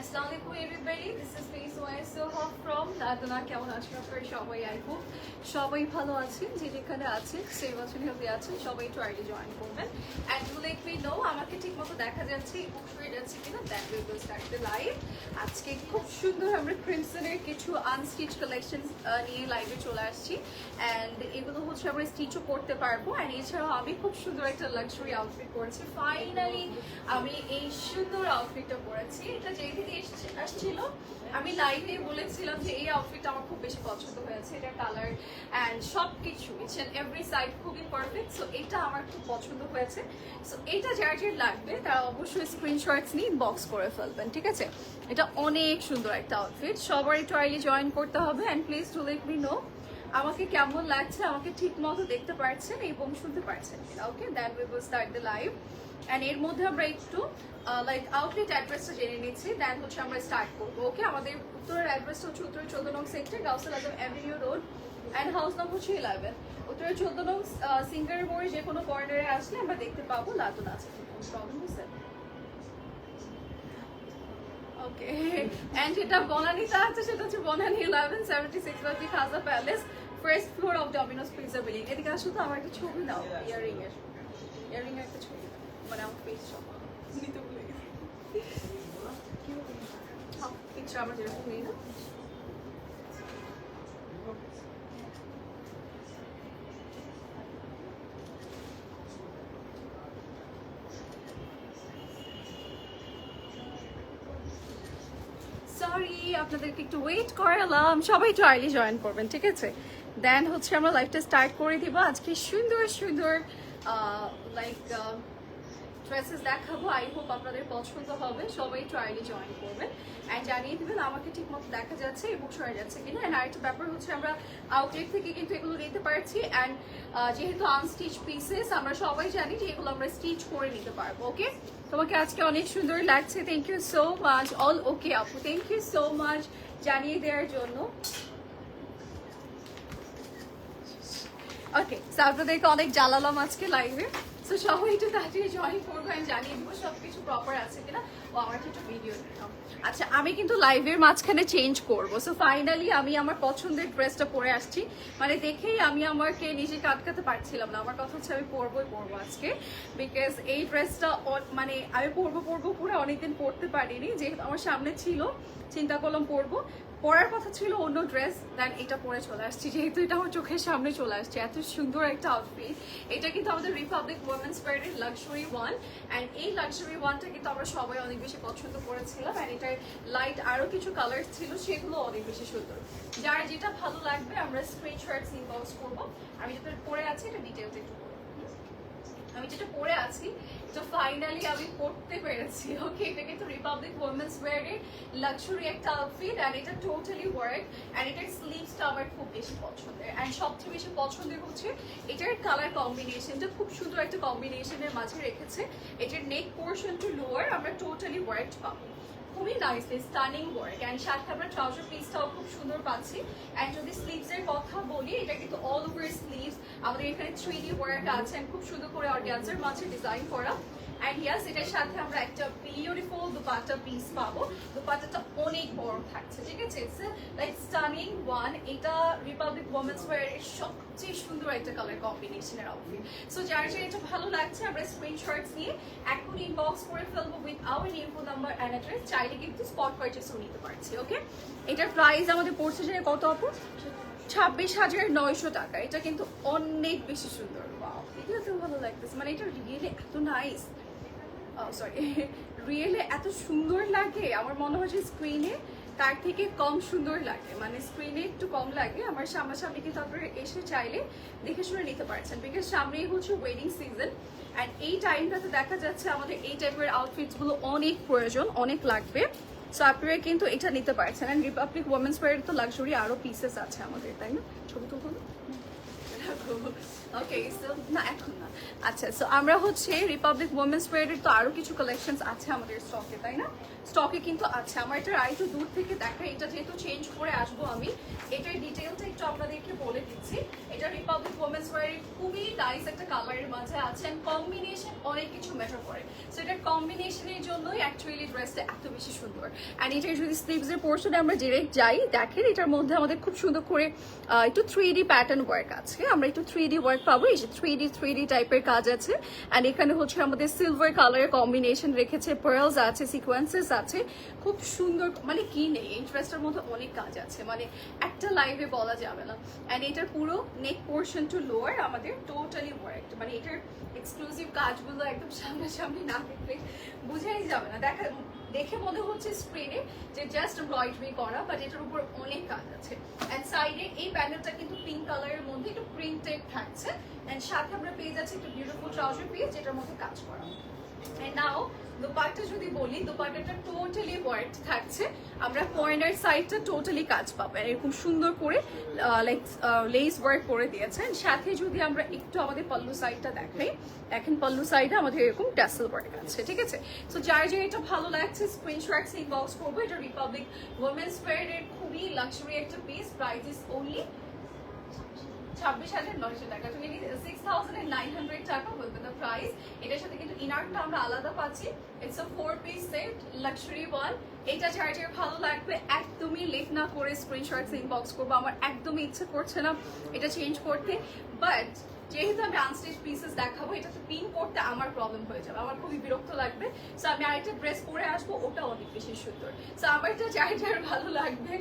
Assalamu alaikum everybody, this is Face Soha from Ladana. কেমন আছেন আপনারা সবাই? আই হোপ সবাই ভালো আছেন, যে যেখানে আছেন সেই বছর হেলদি আছেন, সবাই একটু আর্লি জয়েন করবেন। And to let me know আমাকে ঠিক মতো দেখা যাচ্ছে এবং শুয়ে যাচ্ছে কিনা, that will will start the live. আজকে খুব সুন্দর আমরা ক্রিমসনের কিছু আনস্টিচ কালেকশন নিয়ে লাইভে চলে আসছি। অ্যান্ড এগুলো হচ্ছে আমরা স্টিচও করতে পারবো। অ্যান্ড এছাড়াও আমি খুব সুন্দর একটা লাক্সারি আউটফিট পরেছি। ফাইনালি আমি এই সুন্দর আউটফিটটা পরেছি। এটা যেই থেকে আসছিল আমি লাইভে বলেছিলাম যে এই আউটফিটটা আমার খুব বেশি পছন্দ হয়েছে। এটা কালার অ্যান্ড সব কিছু ইটস অ্যান্ড এভরি সাইড খুবই পারফেক্ট। সো এটা আমার খুব পছন্দ হয়েছে। সো এটা যার যার লাগবে তারা অবশ্যই স্ক্রিনশটস নিয়ে ইনবক্স করে ফেলবেন, ঠিক আছে? এটা অনেক সুন্দর একটা আউটফিট, সবার একটু আর্লি জয়েন করতে হবে। And please two let me know আমাকে কেমন লাগছে, আমাকে ঠিক মতো দেখতে পারছেন এবং শুনতে পারছেন কিনা। Okay, then we will start the live. And এর মধ্যে আমরা একটু লাইক আউটলেট অ্যাড্রেসটা জেনে নিচ্ছি, দেন হচ্ছে আমরা স্টার্ট করবো। ওকে, আমাদের উত্তরের অ্যাড্রেসটা হচ্ছে উত্তরের 14 নং sector, Gausul Azam avenue road, and house number হচ্ছে 11। উত্তরের 14 নং সিঙ্গার মোড়ে যে কোনো কর্নারে আসলে আমরা দেখতে পাবো লাতুন আছে। প্রবলেম হয়েছে? ওকে, অ্যান্ড যেটা বনানীতে আছে সেটা হচ্ছে বনানী 1176 বাতি Khaja palace, first floor of Domino's pizza building. এদিকে আসলে তো আমার একটা ছবি নাও, ইয়ারিং এর একটা ছবি, মানে আমার ফেস সব নিতে ভুলে গেছি। হ্যাঁ, পিকচার আমার যেরকম নেই না। সরি আপনাদেরকে একটু ওয়েট করালাম, সবাই একটু আর্লি জয়েন করবেন, ঠিক আছে? দেন হচ্ছে আমরা লাইভটা স্টার্ট করে দিব। আজকে সুন্দর সুন্দর লাইক ড্রেসেস দেখাবো। আই হোপ আপনাদের পছন্দ হবে, সবাই একটু আর্লি জয়েন করবেন। অ্যান্ড জানিয়ে দেবেন আমাকে ঠিক মতো দেখা যাচ্ছে এবং সরে যাচ্ছে কিনা। অ্যান্ড আরেকটা ব্যাপার হচ্ছে আমরা আউটলেট থেকে কিন্তু এগুলো নিতে পারছি। অ্যান্ড যেহেতু আনস্টিচ পিসেস আমরা সবাই জানি যে এগুলো আমরা স্টিচ করে নিতে পারবো। ওকে, তোমাকে আজকে অনেক সুন্দর লাগছে, thank you so much. All okay আপু, থ্যাংক ইউ সো মাচ জানিয়ে দেওয়ার জন্য। ওকে, সো আপনাদেরকে অনেক জ্বালালাম আজকে লাইভে। সো সবাই একটু তাড়াতাড়ি জয়েন করবো, আমি জানিয়ে দেবো সবকিছু প্রপার আছে কিনা। ও আমার একটু ভিডিও দিলাম। আচ্ছা, আমি কিন্তু লাইভের মাঝখানে চেঞ্জ করবো। সো ফাইনালি আমি আমার পছন্দের ড্রেসটা পরে আসছি, মানে দেখেই আমি আমাকে নিজেকে আটকাতে পারছিলাম না। আমার কথা হচ্ছে আমি পরবো আজকে, বিকজ এই ড্রেসটা মানে আমি পরবো পুরো অনেকদিন পরতে পারিনি, যেহেতু আমার সামনে ছিল চিন্তা করলাম পরার কথা ছিল অন্য ড্রেস, দেন এটা পরে চলে আসছি যেহেতু এটা আমার চোখের সামনে চলে আসছে। এত সুন্দর একটা আউটফিট। এটা কিন্তু আমাদের রিপাবলিক ওমেন্স ওয়্যারের লাক্সারি ওয়ান। অ্যান্ড এই লাক্সারি ওয়ানটা কিন্তু আমরা সবাই অনেক বেশি পছন্দ করেছিলাম। অ্যান্ড এটার লাইট আরও কিছু কালার ছিল, সেগুলো অনেক বেশি সুন্দর। যার যেটা ভালো লাগবে আমরা স্ক্রিনশটস ইনবক্স করবো। আমি যেটা পরে আছি এটা ডিটেলস একটু বলবো। আমি যেটা পরে আছি তো ফাইনালি আমি পড়তে পেরেছি। ওকে, এটা কিন্তু রিপাবলিক ওমেন্স ওয়্যারের লাক্সারি একটা আউটফিট। অ্যান্ড এটা টোটালি ওয়ার্ক। অ্যান্ড এটার স্লিভসটা আমার খুব বেশি পছন্দের। অ্যান্ড সবচেয়ে বেশি পছন্দের হচ্ছে এটার কালার কম্বিনেশনটা, খুব সুন্দর একটা কম্বিনেশনের মাঝে রেখেছে। এটার নেক পোর্শন টু লোয়ার আমরা টোটালি ওয়ার্ক পাবো, খুবই নাইসলি স্টানিং ওয়ার্ক। অ্যান্ড সাথে আমরা ট্রাউজার পিসটাও খুব সুন্দর পাচ্ছি। অ্যান্ড যদি স্লিভসের কথা বলি, এটা কিন্তু অল ওভার স্লিভস, আমাদের এখানে 3D ওয়ার্ক আছে অ্যান্ড খুব সুন্দর করে অর্গানজার মাঝে ডিজাইন করা। অ্যান্ড ইয়াস, এটার সাথে আমরা একটা বিউটিফুল দুপাট্টা পিস পাবো। দুপাট্টাটা অনেক বড় থাকছে, ঠিক আছে? It's like stunning one. এটা রিপাবলিক ওমেন্স ওয়্যারের সবচেয়ে সুন্দর একটা কালার কম্বিনেশনের আউটফিট। সো যার এটা ভালো লাগছে আমরা স্ক্রিনশটস নিয়ে এখন ইনবক্স করে ফেলবো with our info number and address. চাইলে কিন্তু স্পট পারচেসও নিতে পারছি। ওকে, এটার প্রাইস আমাদের পড়ছে যে কত আপু? 26,900 টাকা। এটা কিন্তু অনেক বেশি সুন্দর। ওয়াও, এটাও তো ভালো লাগতেছে, মানে এটা রিয়েলি এত নাইস। সরি, রিয়েলি এত সুন্দর লাগে। আমার মনে হয় যে স্ক্রিনে তার থেকে কম সুন্দর লাগে, মানে স্ক্রিনে একটু কম লাগে। আমার সামনাসামনি কিন্তু আপনারা এসে চাইলে দেখে শুনে নিতে পারছেন, বিকজ সামনেই হচ্ছে ওয়েডিং সিজন। অ্যান্ড এই টাইমটাতে দেখা যাচ্ছে আমাদের এই টাইপের আউটফিটসগুলো অনেক প্রয়োজন, অনেক লাগবে। সো আপনারা কিন্তু এটা নিতে পারছেন। অ্যান্ড রিপাবলিক ওমেন্স ওয়্যারের তো লাক্সারি আরও পিসেস আছে আমাদের, তাই না? ছবি তো হলো। ওকে, সো না এখন না। আচ্ছা, সো আমরা হচ্ছে রিপাবলিক ওমেন্স ওয়্যারের তো আরও কিছু কালেকশনস আছে আমাদের স্টকে, তাই না? স্টকে কিন্তু আছে। আমার এটা একটু দূর থেকে দেখা, এটা যেহেতু চেঞ্জ করে আসবো আমি, এটার ডিটেলটা একটু আপনাদেরকে বলে দিচ্ছি। এটা রিপাবলিক ওমেন্স ওয়্যারের খুবই নাইস একটা কালারের মাঝে আছে। অ্যান্ড কম্বিনেশন অনেক কিছু ম্যাটার করে। সো এটার কম্বিনেশনের জন্যই অ্যাকচুয়ালি ড্রেসটা এত বেশি সুন্দর। অ্যান্ড এটার যদি স্লিভসের পোর্শনে আমরা ডিরেক্ট যাই, দেখেন এটার মধ্যে আমাদের খুব সুন্দর করে একটু 3D প্যাটার্ন ওয়ার্ক আছে। আমরা একটু 3D ওয়ার্ক পাবো, এই যে 3D টাইপের কাজ আছে। অ্যান্ড এখানে হচ্ছে আমাদের সিলভার কালারের কম্বিনেশন রেখেছে, পার্লস আছে, সিকোয়েন্সেস আছে, খুব সুন্দর। মানে কি নেই এই ড্রেসটার মধ্যে, অনেক কাজ আছে, মানে একটা লাইভে বলা যাবে না। অ্যান্ড এটার পুরো নেক পোর্শন টু লোয়ার আমাদের টোটালি ওয়ার্ক, মানে এটার এক্সক্লুসিভ কাজগুলো একদম সামনাসামনি না দেখলে বোঝাই যাবে না। দেখে মনে হচ্ছে স্ক্রিনে যে জাস্ট এমব্রয়ডারি করা, বাট এটার উপর অনেক কাজ আছে। অ্যান্ড সাইডে এই প্যানেলটা কিন্তু পিঙ্ক কালারের মধ্যে একটু প্রিন্টেড থাকছে। অ্যান্ড সাথে আমরা পেয়ে যাচ্ছি একটু বিউটিফুল ট্রাউজার পিস যেটার মধ্যে কাজ করা। অ্যান্ড নাও দোপাট্টা যদি বলি, দোপাট্টাটা টোটালি ওয়ার্ক থাকছে। আমরা কর্নার সাইডটা টোটালি কাজ পাবো, এরকম সুন্দর করে লাইক লেস ওয়ার্ক করে দিয়েছেন। সাথে যদি আমরা একটু আমাদের পল্লু সাইডটা দেখাই, দেখেন পল্লু সাইডে আমাদের এরকম ট্যাসেল ওয়ার্ক আছে, ঠিক আছে। সো যার যে এটা ভালো লাগছে স্ক্রিনশট ইনবক্স করবো। এটা রিপাবলিক ওমেন্স ওয়্যারের খুবই লাক্সারি একটা পিস, প্রাইস ইজ অনলি 26,900 টাকা, 6,900 টাকা বলবে দ্য প্রাইস। এটার সাথে কিন্তু ইনারটা আমরা আলাদা পাচ্ছি। It's a 4-piece set, luxury one. এটা যার যার ভালো লাগবে একদমই লেট না করে স্ক্রিনশট ইনবক্স করবো। আমার একদমই ইচ্ছে করছে না এটা চেঞ্জ করতে, বাট যেহেতু আমি আনস্টিচ পিসেস দেখাবো, এটাতে পিন করতে আমার প্রবলেম হয়ে যাবে, আমার খুবই বিরক্ত লাগবে। সো আমি আরেকটা ড্রেস পরে আসবো, ওটা অনেক বেশি সুন্দর। সো আমার এটা যার যার ভালো লাগবে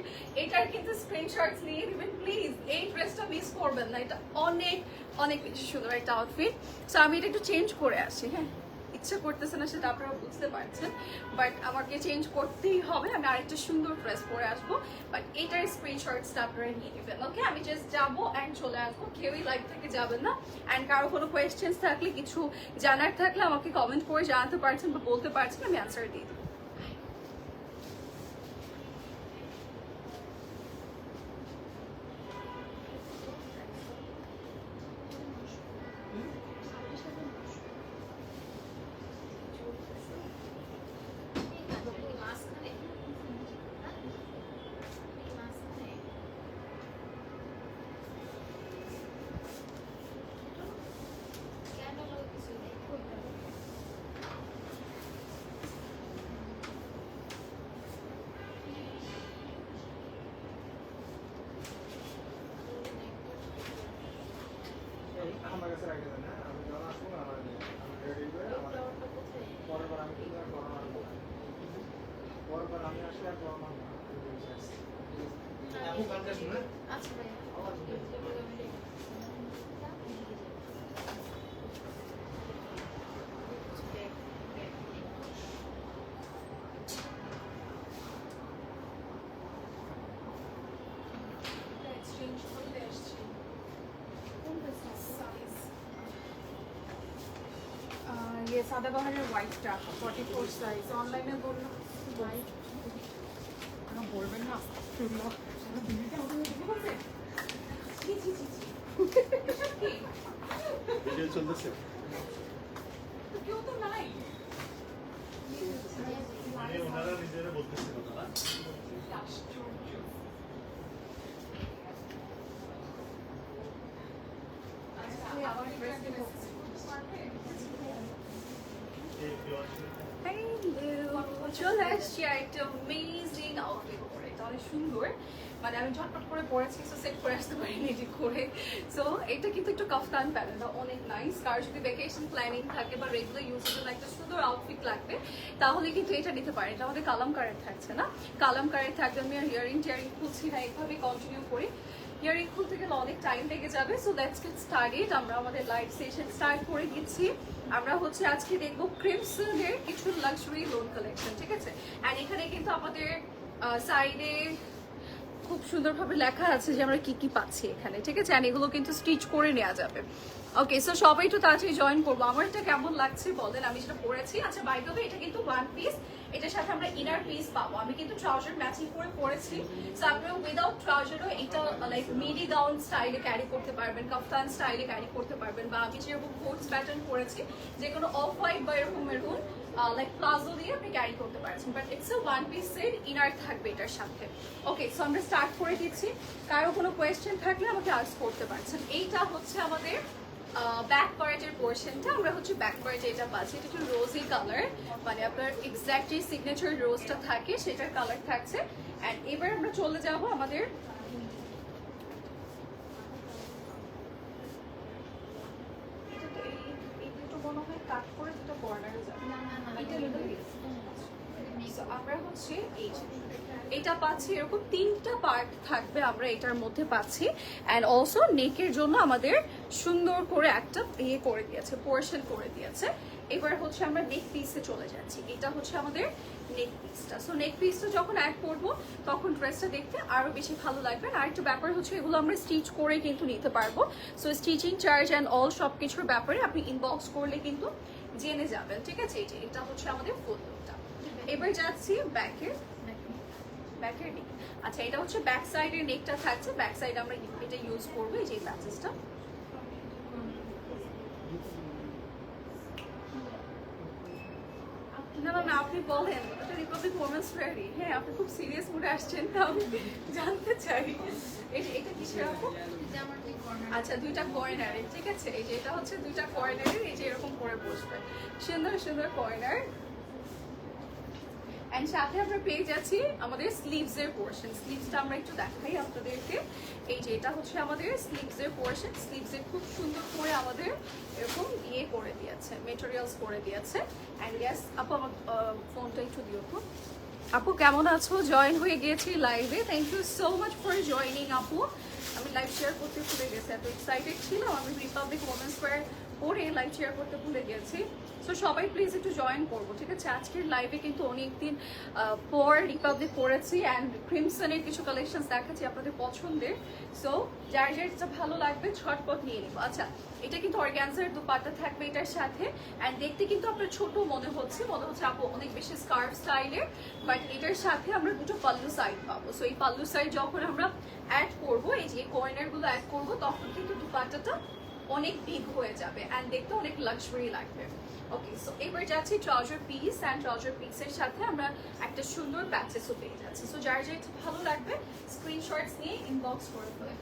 এটার কিন্তু স্ক্রিনশটস নিয়ে দিবেন প্লিজ। এই ড্রেসটা মিস করবেন না, এটা অনেক অনেক বেশি সুন্দর একটা আউটফিট। সো আমি এটা একটু চেঞ্জ করে আসি, হ্যাঁ ইচ্ছে করতেছে না সেটা আপনারা বুঝতে পারছেন, বাট আমাকে চেঞ্জ করতেই হবে। আমি আরেকটা সুন্দর ড্রেস পরে আসবো, বাট এটার স্ক্রিনশটসটা আপনারা নিয়ে নেবেন। ওকে, আমি জাস্ট যাবো অ্যান্ড চলে আসবো, কেউই লাইভ থেকে যাবেন না। অ্যান্ড কারো কোনো কোয়েশ্চেন্স থাকলে, কিছু জানার থাকলে আমাকে কমেন্ট করে জানাতে পারছেন বা বলতে পারছেন, আমি অ্যান্সার দিয়ে দেবো। আমার কাছে রাখে দেন, হ্যাঁ আমি যখন আসবো না আমার আমি রেডি করে আমার পরের বার আমি কিন্তু আর গরম আনবো না। পরের বার আমি আসলে আর গরম আনবো না। এখন কালকে শুনে আচ্ছা ভাইয়া এক্সচেঞ্জ করতে এসছি। ये সাদাবাহারের হোয়াইটটা 44 সাইজ অনলাইনে বললো হোয়াইট বলবেন না ভিডিও চলতেছে। কেউ তো নাই। মানে ওনারা নিজেরা বলতেছে কথা না। আমার ড্রেস চলে আসছি একটা অ্যামেজিং আউটফিট পরে, এটা অনেক সুন্দর। মানে আমি ঝটপট করে পরেছি, সো সেট করে আসতে পারিনি ঠিক করে। সো এটা কিন্তু একটু কাফতান প্যানেলটা অনেক নাইস। কার যদি ভ্যাকেশন প্ল্যানিং থাকে বা রেগুলার ইউজের জন্য একটা সুন্দর আউটফিট লাগবে, তাহলে কিন্তু এটা নিতে পারেন। এটা আমাদের কালামকারের থাকছে না, কালামকারের থাকবে। আমি আর ইয়ারিং টিয়ারিং খুলছি না, এইভাবে কন্টিনিউ করি। ইয়ারিং খুলতে গেলে অনেক টাইম লেগে যাবে। So let's get started. আমরা আমাদের লাইভ সেশন স্টার্ট করে দিচ্ছি। আমরা হচ্ছে আজকে দেখবো ক্রিমসনের কিছু লাক্সারি লোন কালেকশন, ঠিক আছে। অ্যান্ড এখানে কিন্তু আমাদের সাইডে খুব সুন্দরভাবে লেখা আছে যে আমরা কি কি পাচ্ছি এখানে, ঠিক আছে। অ্যান্ড এগুলো কিন্তু স্টিচ করে নেওয়া যাবে। ওকে, সো সবাই একটু তাড়াতাড়ি জয়েন করবো। আমার এটা কেমন লাগছে বলেন, আমি যেটা পরেছি। আচ্ছা বাই দ্য ওয়ে, এটা কিন্তু ওয়ান পিস, এটার সাথে আমরা ইনার পিস পাবো। আমি কিন্তু ট্রাউজার ম্যাচিং করে পরেছি। সো আপনারা উইদাউট ট্রাউজারও এটা লাইক মিডি গাউন স্টাইলে ক্যারি করতে পারবেন, কাফতান স্টাইলে ক্যারি করতে পারবেন, বা আমি যেরকম কোটস প্যাটার্ন করেছি, যে কোনো অফ হোয়াইট বা এরকম মেরুন লাইক প্লাজো দিয়ে আপনি ক্যারি করতে পারছেন। But it's a one piece set, inner থাকবে এটার সাথে। ওকে, সো আমরা স্টার্ট করে দিচ্ছি। কারো কোনো কোয়েশ্চেন থাকলে আমাকে আস্ক করতে পারছেন। এইটা হচ্ছে আমাদের ব্যাক পার্টের পোর্শনটা আমরা হচ্ছে ব্যাক পার্টে এটা পাচ্ছি, এটা একটু রোজি কালার, মানে আপনার এক্স্যাক্টলি সিগনেচার রোজটা থাকে সেটার কালার থাকছে। অ্যান্ড এবার আমরা চলে যাব আমাদের এই দুটো মনে হয় কাট করে দুটো কর্নারে যাবে, এটা So, আমরা হচ্ছে এটা পাচ্ছি এরকম 3টা পার্ট থাকবে, আমরা এটার মধ্যে পাচ্ছি। অ্যান্ড অলসো নেকের জন্য আমাদের সুন্দর করে একটা ইয়ে করে দিয়েছে, পোর্শন করে দিয়েছে। এবার হচ্ছে আমরা নেক পিসে চলে যাচ্ছি, এটা হচ্ছে আমাদের নেক পিসটা। সো নেক পিসটা যখন অ্যাড করবো তখন ড্রেসটা দেখতে আরো বেশি ভালো লাগবে। আর একটা ব্যাপার হচ্ছে এগুলো আমরা স্টিচ করে কিন্তু নিতে পারবো। So stitching charge and all সব কিছুর ব্যাপারে আপনি ইনবক্স করলে কিন্তু জেনে যাবেন, ঠিক আছে? এটা হচ্ছে আমাদের ফুল লুকটা। এবার যাচ্ছি ব্যাকের নেক। আচ্ছা, এটা হচ্ছে ব্যাক সাইডের নেকটা থাকছে, ব্যাক সাইড আমরা এটা ইউজ করবো, এই যে প্যাচেসটা। না আপনি বলেন, এটা রিপাবলিক ওমেন্স ফেয়ারই। হ্যাঁ, আপনি খুব সিরিয়াস মুডে আসছেন, তো আমি জানতে চাই এটা কিসের আপু? আচ্ছা, 2টা কর্নারের, ঠিক আছে? এই যে এটা হচ্ছে 2টা কর্নারের, এই যে এরকম করে বসবে, সুন্দর সুন্দর কর্নার। এন্ড সাথে আমরা পেয়ে যাচ্ছি আমাদের স্লিভস এর পোর্শন। স্লিভসটা আমরা একটু দেখাই আপনাদেরকে। এই যে এটা হচ্ছে আমাদের স্লিভস এর পোর্শন। স্লিভস এর খুব সুন্দর করে আমাদের এরকম ইয়ে করে দিয়েছে, মেটেরিয়ালস করে দিয়েছে। এন্ড ইয়েস আপু, আমার ফোনটা একটু দিও তো। আপু কেমন আছো? জয়েন হয়ে গিয়েছি লাইভে, thank you so much for joining আপু। আমি লাইভ শেয়ার করতে ভুলে গেছি, এত এক্সাইটেড ছিলাম আমি রিপাবলিক ওমেন্স ফেয়ার পরে লাইভ শেয়ার করতে ভুলে গেছি। সো সবাই প্লিজ একটু জয়েন করবো, ঠিক আছে? আজকের লাইভে কিন্তু অনেকদিন পর রিপাবলিক করেছি অ্যান্ড ক্রিমসনের কিছু কালেকশনস দেখাচ্ছি আপনাদের পছন্দের। সো যার যেটা ভালো লাগবে ঝটপট নিয়ে নিবো। আচ্ছা, এটা কিন্তু অর্গানজার দুপাট্টা থাকবে এটার সাথে। অ্যান্ড দেখতে কিন্তু আপনার ছোট মনে হচ্ছে আপু অনেক বেশি স্কার্ফ স্টাইলের, বাট এটার সাথে আমরা দুটো পাল্লু সাইড পাবো। সো এই পাল্লু সাইড যখন আমরা অ্যাড করবো, এই যে কর্নারগুলো অ্যাড করবো, তখন কিন্তু দুপাট্টাটা অনেক বিগ হয়ে যাবে অ্যান্ড দেখতে অনেক লাক্সারি লাগবে। ওকে, সো এবার যাচ্ছি ট্রাউজার পিস, অ্যান্ড ট্রাউজার পিসের সাথে আমরা একটা সুন্দর প্যাচেসও পেয়ে যাচ্ছি। সো যার যেটা ভালো লাগবে স্ক্রিনশটস নিয়ে ইনবক্স করে ফেলে।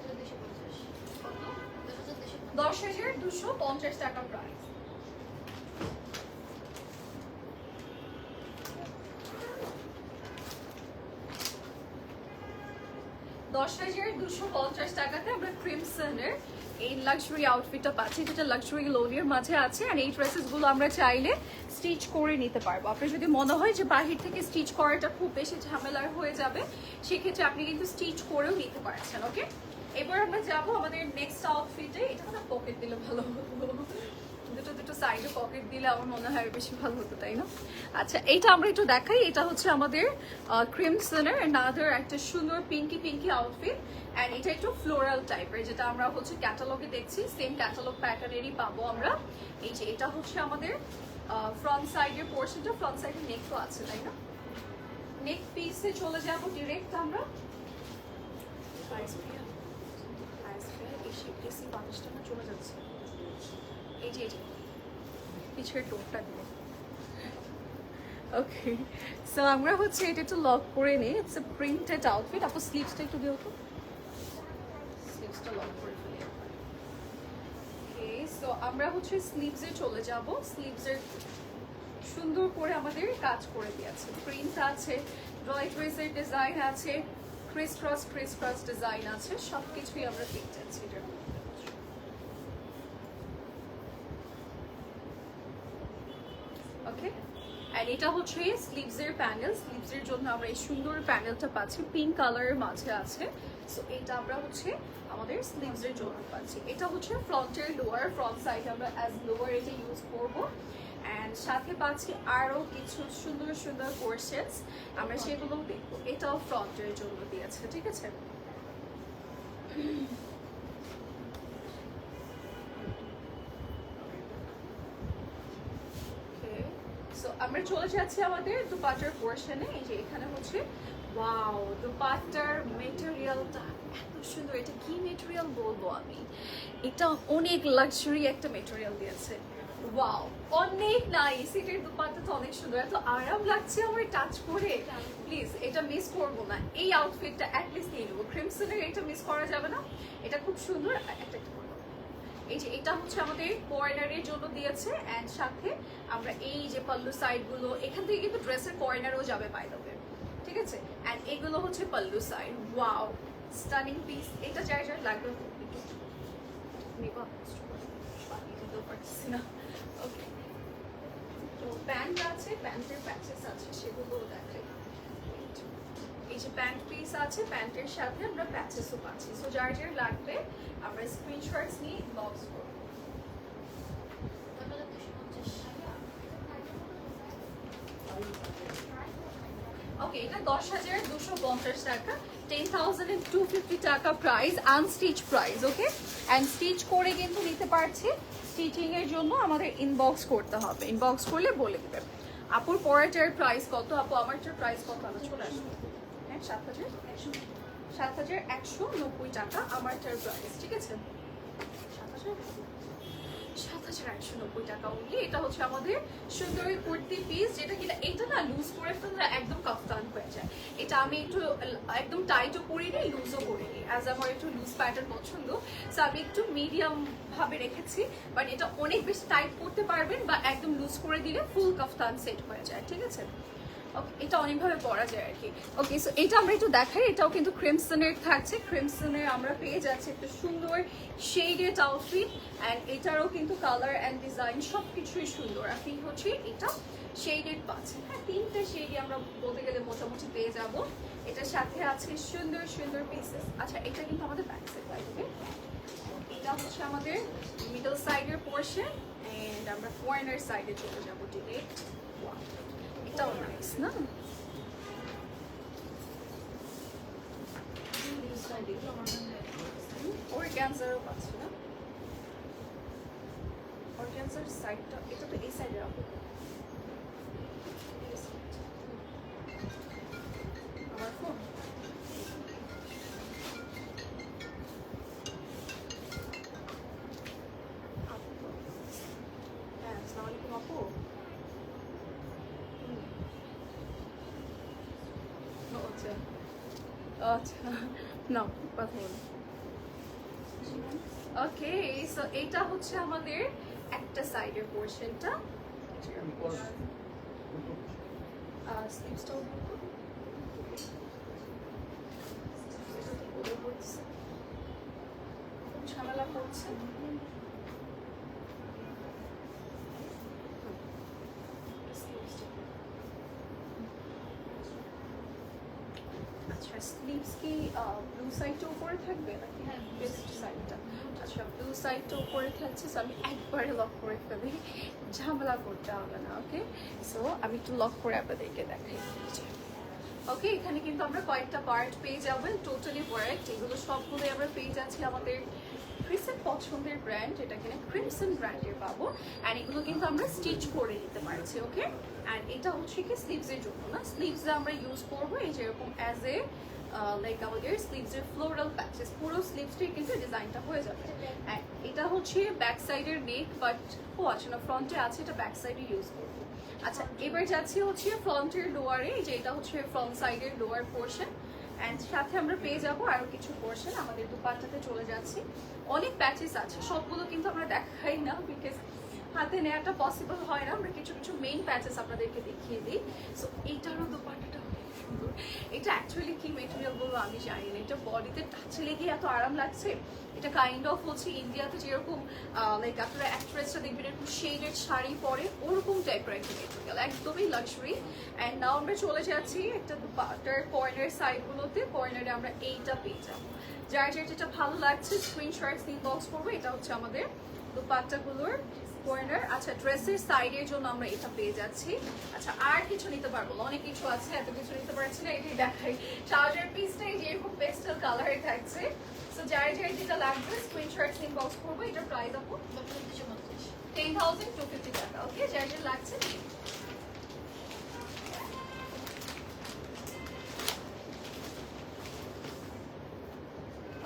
10,250 টাকা প্রাইস। $10,250 টাকাতে আমরা ক্রিমসনের এই লাক্সারি আউটফিটটা পাচ্ছি, যেটা লাক্সারি লোনের মাঝে আছে। আর এই ড্রেসেসগুলো আমরা চাইলে স্টিচ করে নিতে পারবো। আপনার যদি মনে হয় যে বাহির থেকে স্টিচ করাটা খুব বেশি ঝামেলার হয়ে যাবে, সেক্ষেত্রে আপনি কিন্তু স্টিচ করেও নিতে পারছেন। ওকে, এবার আমরা যাবো আমাদের নেক্সট আউটফিটে। এটা না পকেট দিলে ভালো হতো, দুটো সাইডে পকেট দিলে আমার মনে হয় বেশি ভালো হতো, তাই না? আচ্ছা, এইটা আমরা একটু দেখাই। এটা হচ্ছে আমাদের ক্রিমসনের নাদার একটা সুন্দর পিঙ্কি আউটফিট। অ্যান্ড এটা একটু ফ্লোরাল টাইপের, যেটা আমরা হচ্ছে ক্যাটালগে দেখছি, সেম ক্যাটালগ প্যাটার্নেরই পাবো আমরা। এই যে এটা হচ্ছে আমাদের ফ্রন্ট সাইডের পোর্শনটা, ফ্রন্ট সাইডে নেক তো আছে, তাই না? নেক পিসে চলে যাবো ডিরেক্ট আমরা। চলে যাচ্ছে এই যে পিছের টোপটা দিয়ে। ওকে, সো আমরা হচ্ছে এটা একটু লক করে নিই। It's a printed outfit. আপু স্লিভসটা একটু দিও তো, স্লিভসটা লক করে ফেলি। ওকে, সো আমরা হচ্ছে স্লিভসে চলে যাব। স্লিভসের সুন্দর করে আমাদের কাজ করে দিয়েছে, প্রিন্ট আছে, ড্রয়ের ডিজাইন আছে, ক্রিস ক্রস ডিজাইন আছে, সব কিছুই আমরা পেয়ে যাচ্ছি এটার। ওকে, আর এটা হচ্ছে স্লিভসের প্যানেল। স্লিভসের জন্য আমরা এই সুন্দর প্যানেলটা পাচ্ছি, পিঙ্ক কালারের মাঝে আছে। সো এটা আমরা হচ্ছে আমাদের স্লিভসের জন্য পাচ্ছি। এটা হচ্ছে ফ্রন্টের লোয়ার, ফ্রন্ট সাইড আমরা অ্যাজ লোয়ার এটা ইউজ করবো। অ্যান্ড সাথে পাচ্ছি আরও কিছু সুন্দর সুন্দর পোর্শনস, আমরা সেগুলোও দেখবো। এটাও ফ্রন্টের জন্য দিয়েছে, ঠিক আছে? আমরা চলে যাচ্ছি আমাদের দুপাট্টার পোর্শনে। এই যে এখানে হচ্ছে ওয়াও, দুপাট্টার মেটেরিয়ালটা এত সুন্দর। এটা কি মেটেরিয়াল বলবো আমি, এটা অনেক লাক্সারি একটা মেটেরিয়াল দিয়েছে। ওয়াও, অনেক নাইস। এটার দুপাট্টাটা অনেক সুন্দর, এত আরাম লাগছে আমার টাচ করে। প্লিজ এটা মিস করবো না, এই আউটফিটটা অ্যাটলিস্ট নিয়ে নেবো। ক্রিমসনের এটা মিস করা যাবে না, এটা খুব সুন্দর। একটা এই যে এটা হচ্ছে আমাদের কর্নারের জন্য দিয়েছে, অ্যান্ড সাথে আমরা এই যে পাল্লু সাইড গুলো এখান থেকে কিন্তু ড্রেসের কর্নারও যাবে বাই দ্য ওয়ে, ঠিক আছে। অ্যান্ড এগুলো হচ্ছে pallu side. Wow, stunning piece. এটা যার যার লাগবে না। ওকে, তো প্যান্ট আছে, প্যান্টের প্যাচেস আছে, সেগুলো দেখাই। এই যে প্যান্ট পিস আছে, প্যান্টের সাথে আমরা প্যাচেসও পাচ্ছি। সো যার যার লাগবে আমরা স্ক্রিনশটস নিয়ে বক্স করব। ওকে, এটা 10,250 টাকা, 10,250 টাকা price, unstitch price. Okay, and stitch করে কিন্তু নিতে পারছি। স্টিচিং এর জন্য আমাদের ইনবক্স করতে হবে, ইনবক্স করলে বলে দেবে। আপুর পরেরটার প্রাইস কত? আপু আমারটার প্রাইস কত? আমরা চলে আসবো। হ্যাঁ, 7,190 টাকা আমারটার প্রাইস, ঠিক আছে। 7,190 টাকা অনলি। এটা হচ্ছে আমাদের সুন্দরী কুর্তি পিস, যেটা কিনা এটা না লুজ করে ফেললে একদম কাফতান হয়ে যায়। এটা আমি একটু একদম টাইটও করিনি, লুজও করিনি, অ্যাজ আমার একটু লুজ প্যাটার্ন পছন্দ, সো আমি একটু মিডিয়াম ভাবে রেখেছি। বাট এটা অনেক বেশি টাইট করতে পারবেন বা একদম লুজ করে দিলে ফুল কাফতান সেট হয়ে যায়, ঠিক আছে। ওকে, এটা অনেকভাবে পরা যায় আর কি। ওকে, সো এটা আমরা একটু দেখাই। এটাও কিন্তু ক্রিমসনের থাকছে, ক্রিমসনের আমরা পেয়ে যাচ্ছি একটা সুন্দর শেডেড আউটফিট, অ্যান্ড এটারও কিন্তু কালার অ্যান্ড ডিজাইন সব কিছুই সুন্দর। আপনি হচ্ছে এটা শেডেড পাচ্ছেন, হ্যাঁ, 3টে শেডই আমরা বলতে গেলে মোটামুটি পেয়ে যাব। এটার সাথে আছে সুন্দর সুন্দর পিসেস। আচ্ছা, এটা কিন্তু আমাদের ব্যাক সাইড লাগবে। এটা হচ্ছে আমাদের মিডল সাইডের পোর্শন, অ্যান্ড আমরা কর্নার সাইডে চলে যাবো ডিরেক্ট। এটাও নাইস না? অর্গানজারও পাচ্ছি না, অর্গানজার সাইডটা, এটা তো এই সাইডে রাখবো। আমার ফোন হ্যাঁ, আসসালামু আলাইকুম আপু। আচ্ছা আচ্ছা, না কথা বলো। ওকে, সো এটা হচ্ছে আমাদের একটা সাইডের পোর্শনটা। স্লিভসটাও ঝামেলা করছে। আচ্ছা, স্লিভস কি ব্লু সাইডটা উপরে থাকবে নাকি? হ্যাঁ, বেস্ট সাইডটা। আচ্ছা, ব্লু সাইডটা উপরে থাকছে, সো আমি একবারে লক করে ফেলি, ঝামেলা করতে হবে না। ওকে, সো আমি একটু লক করে আপনাদেরকে দেখাই। ওকে, এখানে কিন্তু আমরা কয়েকটা পার্ট পেয়ে যাবেন, টোটালি ওয়ার্ক। এগুলো সবগুলোই আমরা পেয়ে যাচ্ছি আমাদের ক্রিসেন্ট পছন্দের ব্র্যান্ড, এটা কিনা ক্রিমসন ব্র্যান্ডের পাবো। অ্যান্ড এগুলো কিন্তু আমরা স্টিচ করে নিতে পারছি। ওকে, অ্যান্ড এটা হচ্ছে কি স্লিভসের জন্য না, স্লিভসে আমরা ইউজ করবো এই যেরকম অ্যাজ এ লাইক আমাদের স্লিভসের ফ্লোরাল প্যাচেস, পুরো স্লিভসটাই কিন্তু ডিজাইনটা হয়ে যাবে। অ্যান্ড এটা হচ্ছে ব্যাক সাইডের নেক, বাট ও আচ্ছা না, ফ্রন্টে আছে, এটা ব্যাক সাইডে ইউজ করবো। আচ্ছা, এবার যাচ্ছি হচ্ছে ফ্রন্টের লোয়ারে, যে এটা হচ্ছে ফ্রন্ট সাইডের লোয়ার পোর্শন, অ্যান্ড সাথে আমরা পেয়ে যাব আরো কিছু পোর্শন। আমাদের দুপাট্টাতে চলে যাচ্ছি, অনেক প্যাচেস আছে, সবগুলো কিন্তু আমরা দেখাই না বিকজ হাতে নেওয়াটা পসিবল হয় না। আমরা কিছু কিছু মেইন প্যাচেস আপনাদেরকে দেখিয়ে দিই। সো এইটারও দুপাট্টাটা অনেক সুন্দর। এটা অ্যাকচুয়ালি কি মেটেরিয়াল বলবো আমি জানি না, এটা বডিতে টাচ লেগে এত আরাম লাগছে। এটা কাইন্ড অফ হচ্ছে ইন্ডিয়াতে যেরকম লাইক আপনারা অ্যাক্ট্রেসটা দেখবেন এরকম শেডেড শাড়ি পরে, ওরকম টাইপের একটা মেটেরিয়াল, একদমই লাক্সারি। অ্যান্ড নাও আমরা চলে যাচ্ছি একটা দুপাট্টার কর্নার সাইডগুলোতে। কর্নারে আমরা এইটা পেয়ে যাবো। যার যার যেটা ভালো লাগছে স্ক্রিনশট ইনবক্স করবো। এটা হচ্ছে আমাদের দুপাট্টাগুলোর কর্নার। আচ্ছা, ড্রেসের সাইডের জন্য আমরা এটা পেয়ে যাচ্ছি। আচ্ছা, আর কিছু নিতে পারবো না, অনেক কিছু আছে, এত কিছু নিতে পারছি না, এটাই দেখাই। ট্রাউজার পিসটাই যেরকম পেস্টাল কালারে থাকছে। সো যার যার যেটা লাগবে স্ক্রিনশট ইনবক্স করবো। এটার প্রাইস আপু 10,250 টাকা। ওকে, যার যার লাগছে।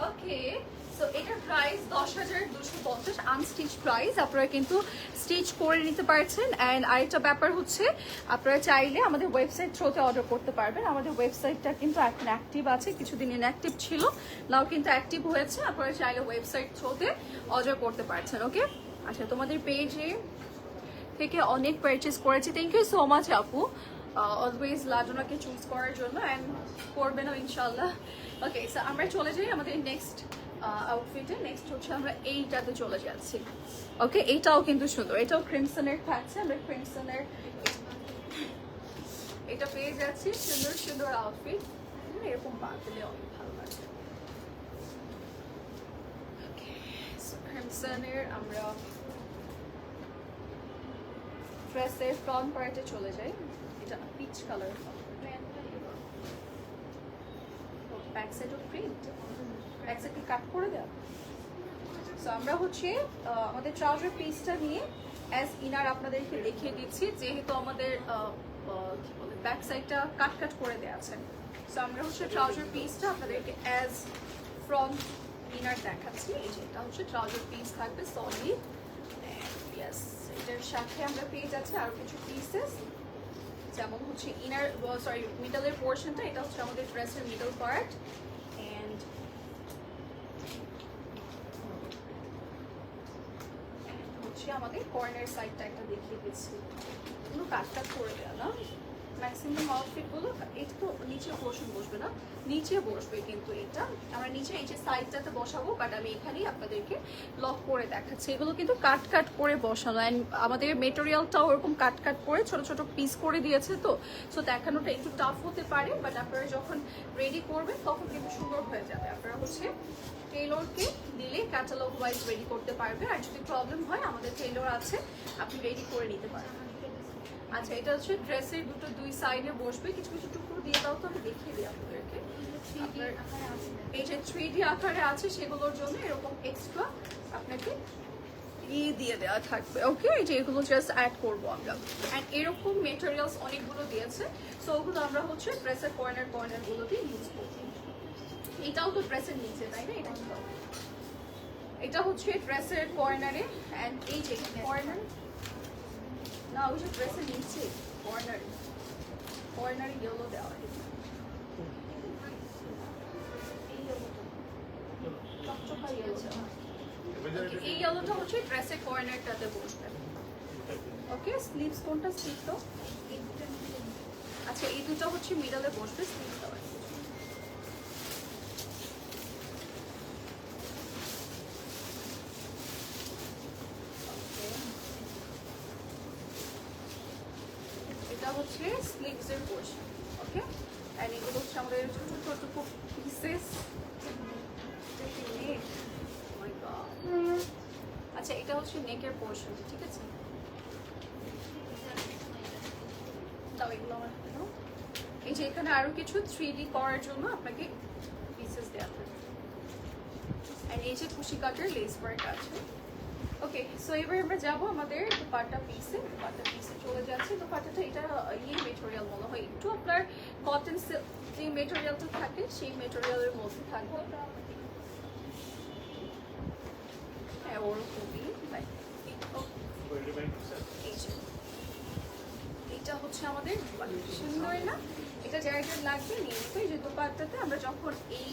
ওকে, সো এটার প্রাইস 10,250 আনস্টিচ প্রাইস। আপনারা কিন্তু স্টিচ করে নিতে পারছেন। অ্যান্ড আরেকটা ব্যাপার হচ্ছে আপনারা চাইলে আমাদের ওয়েবসাইট থ্রুতে অর্ডার করতে পারবেন। আমাদের ওয়েবসাইটটা কিন্তু এখন অ্যাক্টিভ আছে, কিছুদিন ইনঅ্যাক্টিভ ছিল, নাও কিন্তু অ্যাক্টিভ হয়েছে। আপনারা চাইলে ওয়েবসাইট থ্রুতে অর্ডার করতে পারছেন। ওকে, আচ্ছা তোমাদের পেজে থেকে অনেক পারচেস করেছি, থ্যাংক ইউ সো মাচ আপু, অলওয়েজ লাজনাকে চুজ করার জন্য, অ্যান্ড করবেনও ইনশাল্লাহ। ওকে, সো আমরা চলে যাই আমাদের নেক্সট আউটফিটে। নেক্সট হচ্ছে আমরা এইটাতে চলে যাচ্ছি। ওকে, এইটাও কিন্তু সুন্দর, এটাও ক্রিমসনের থাকছে। আমরা ক্রিমসনের এটা পেয়ে যাচ্ছি, সুন্দর সুন্দর আউটফিট, এরকম বাঁধলে অনেক ভালো লাগে। ওকে, সো ক্রিমসনের আমরা ড্রেসের ফ্রন্ট পার্টে চলে যাই। এটা peach colour, back side of print, back side কাট করে দেওয়া। সো আমরা হচ্ছে আমাদের ট্রাউজার পিসটা নিয়ে অ্যাজ ইনার আপনাদেরকে দেখিয়ে দিচ্ছি, যেহেতু আমাদের কি বলে ব্যাক সাইডটা কাট কাট করে দেওয়া আছে। সো আমরা হচ্ছে ট্রাউজার পিসটা আপনাদেরকে অ্যাজ ফ্রন্ট ইনার দেখাচ্ছি। এই যে এটা হচ্ছে ট্রাউজার পিস থাকবে সলিড, ইয়েস। এটার সাথে আমরা পেয়ে যাচ্ছি আরো কিছু পিসেস, যেমন হচ্ছে ইনার সরি মিডলের পোর্শনটা, এটা হচ্ছে আমাদের ড্রেসের মিডল পার্ট। এন্ড হচ্ছে আমাদের কর্নার সাইডটা একটা দেখিয়ে দিচ্ছি, এগুলো কাট কাট করে দেওয়া না ম্যাক্সিমাম আউটফিটগুলো। এটা তো নিচে পোর্শন বসবে না, নিচে বসবে, কিন্তু এটা আমরা নিচে এই যে সাইডটাতে বসাবো, বাট আমি এখানেই আপনাদেরকে লক করে দেখাচ্ছি। এগুলো কিন্তু কাট কাট করে বসানো, অ্যান্ড আমাদের মেটেরিয়ালটাও ওরকম কাট কাট করে ছোট ছোট পিস করে দিয়েছে, তো সো দেখানোটা একটু টাফ হতে পারে, বাট আপনারা যখন রেডি করবেন তখন কিন্তু সুন্দর হয়ে যাবে। আপনারা হচ্ছে টেইলরকে দিলে ক্যাটালগ ওয়াইজ রেডি করতে পারবে, আর যদি প্রবলেম হয় আমাদের টেইলর আছে, আপনি রেডি করে নিতে পারবেন। আচ্ছা, এটা হচ্ছে ড্রেসের দুই সাইডে বসবে, কিছু কিছু টুকরো দিয়ে দাও তো, আমি দেখিয়ে দিই আপনাদেরকে। এই যে 3D আকারে আছে, সেগুলোর জন্য এরকম এক্সট্রা আপনাকে দিয়ে দেওয়া থাকবে। ওকে, এই যে এগুলো জাস্ট অ্যাড করবো আমরা, অ্যান্ড এরকম মেটেরিয়ালস অনেকগুলো দিয়েছে, সো ওগুলো আমরা হচ্ছে ড্রেসের কর্নার গুলোতে ইউজ করবো। এটাও তো ড্রেসের নিচে, তাই না? এটা হচ্ছে ড্রেসের কর্নারে, অ্যান্ড এই যে কর্নার না, ওই যে ড্রেসের নিচে কর্নারে ইয়েলো দেওয়া হয়, চকচকা ইয়েলো দেওয়া। এই ইয়েলোটা হচ্ছে ড্রেসের কর্নারটাতে বসবে। ওকে, স্লিভস কোনটা? স্লিভ তো আচ্ছা, এই দুটো হচ্ছে মিডলে বসবে, স্লিভ দেওয়া। হচ্ছে স্লিভস এর পোর্শন। ওকে, এন্ড এগুলো হচ্ছে আমাদের ছোট ছোট পিসেস। আচ্ছা, এটা হচ্ছে নেকের পোর্শন, ঠিক আছে? তাও এগুলো আমার হাতে দাও। এই যে এখানে আরো কিছু 3D করার জন্য আপনাকে পিসেস দেওয়া হবে, এন্ড এই যে খুশি কাটের লেস ওয়ার্ক আছে। ওকে, সো এবার আমরা যাবো আমাদের দুপাট্টা পিসে চলে যাচ্ছে। দুপাট্টাটা এটা মেটেরিয়াল মনে হয় একটু আপনার কটন যে মেটেরিয়ালটা থাকে সেই মেটেরিয়ালের মধ্যে থাকবে। হ্যাঁ, ওরকমই। এটা হচ্ছে আমাদের সুন্দর না, এটা যার যার লাগবে নিয়ে নিতে। এই যে দুপাট্টাতে আমরা যখন এই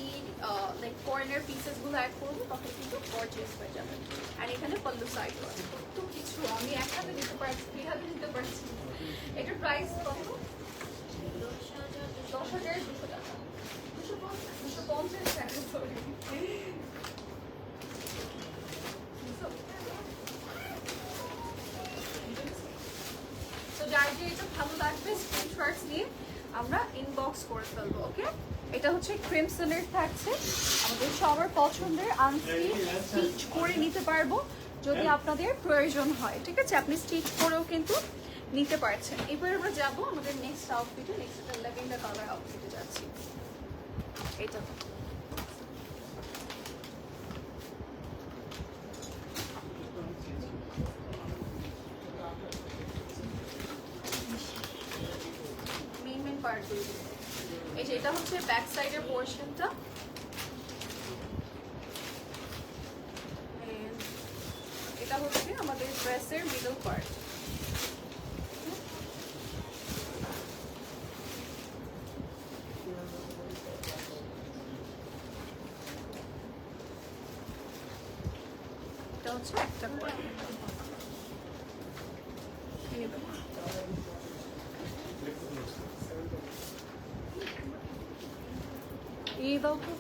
লাইক কর্নার পিসেস গুলো অ্যাড করবো তখন কিন্তু গর্জিয়াস হয়ে যাবে। আর এখানে পল্লু সাইড আছে, কত কিছু আমি এক হাতে দিতে পারছি, দুই হাতে দিতে পারছি। এটার প্রাইস কত? 10,200 টাকা, 250 টাকা, সরি। যার যে এটা ভালো লাগবে স্ক্রিনশটস নিয়ে আমরা ইনবক্স করে ফেলবো। ওকে, এটা হচ্ছে ক্রিমসনের থাকছে, আমাদের সবার পছন্দের স্টিচ করে নিতে পারবো যদি আপনাদের প্রয়োজন হয়, ঠিক আছে? আপনি স্টিচ করেও কিন্তু নিতে পারছেন। এবার আমরা যাবো আমাদের নেক্সট আউটফিটে। নেক্সট একটা ল্যাভেন্ডার কালার আউটফিটে যাচ্ছি। এটা এই যে এটা হচ্ছে ব্যাক সাইডের পোর্শনটা, এটা হচ্ছে আমাদের ড্রেসের মিডল পার্ট। এটা হচ্ছে একটা করে এই দাও তো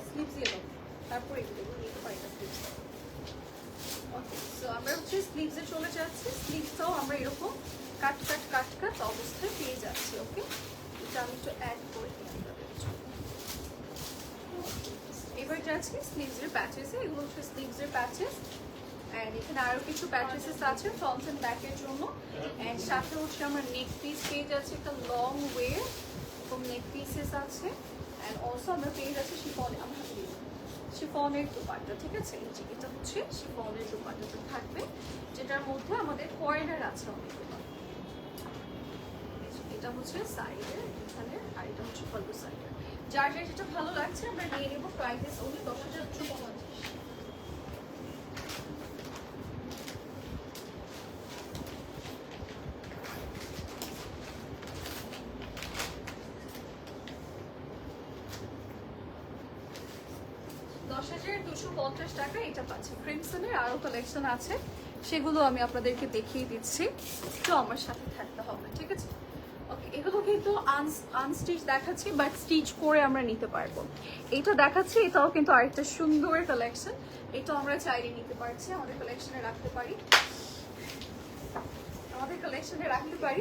স্লিপস দিয়ে দাও, তারপরে ওকে। সো আমরা হচ্ছে স্লিভসে চলে যাচ্ছি। স্লিভসটাও আমরা এরকম কাট কাট কাট কাট অবস্থায় পেয়ে যাচ্ছি। ওকে, এটা আমি একটু অ্যাড করে দিই আপনাদের জন্য। এবার যাচ্ছি স্লিভসের প্যাচেসে। এগুলো হচ্ছে স্লিভসের প্যাচেস, অ্যান্ড এখানে আরও কিছু প্যাচেসেস আছে ফ্রন্ট অ্যান্ড ব্যাকের জন্য। অ্যান্ড সাথে হচ্ছে আমরা নেক পিস পেয়ে যাচ্ছি একটা লং ওয়ে, এরকম নেক পিসেস আছে। অ্যান্ড অলসো আমরা পেয়ে যাচ্ছি শিফনের দুপাট্টা, ঠিক আছে? এই যে এটা হচ্ছে শিফনের দুপাট্টাটা থাকবে, যেটার মধ্যে আমাদের কর্নার আছে অনেকগুলো। এটা হচ্ছে সাইডের এখানে, আর এটা হচ্ছে পল্লু সাইডের। যার যার যেটা ভালো লাগছে আমরা নিয়ে নেবো। Price only 10,250। টাকা এটা পাচ্ছে। ক্রিমসনের আরও কালেকশন আছে, সেগুলো আমি আপনাদেরকে দেখিয়ে দিচ্ছি, তো আমার সাথে থাকতে হবে, ঠিক আছে? ওকে, এগুলো কিন্তু আনস্টিচ দেখাচ্ছি, বাট স্টিচ করে আমরা নিতে পারবো। এটা দেখাচ্ছি, এটাও কিন্তু আরেকটা সুন্দর কালেকশন। এটা আমরা চাইলে নিতে পারছি, আমাদের কালেকশনে রাখতে পারি,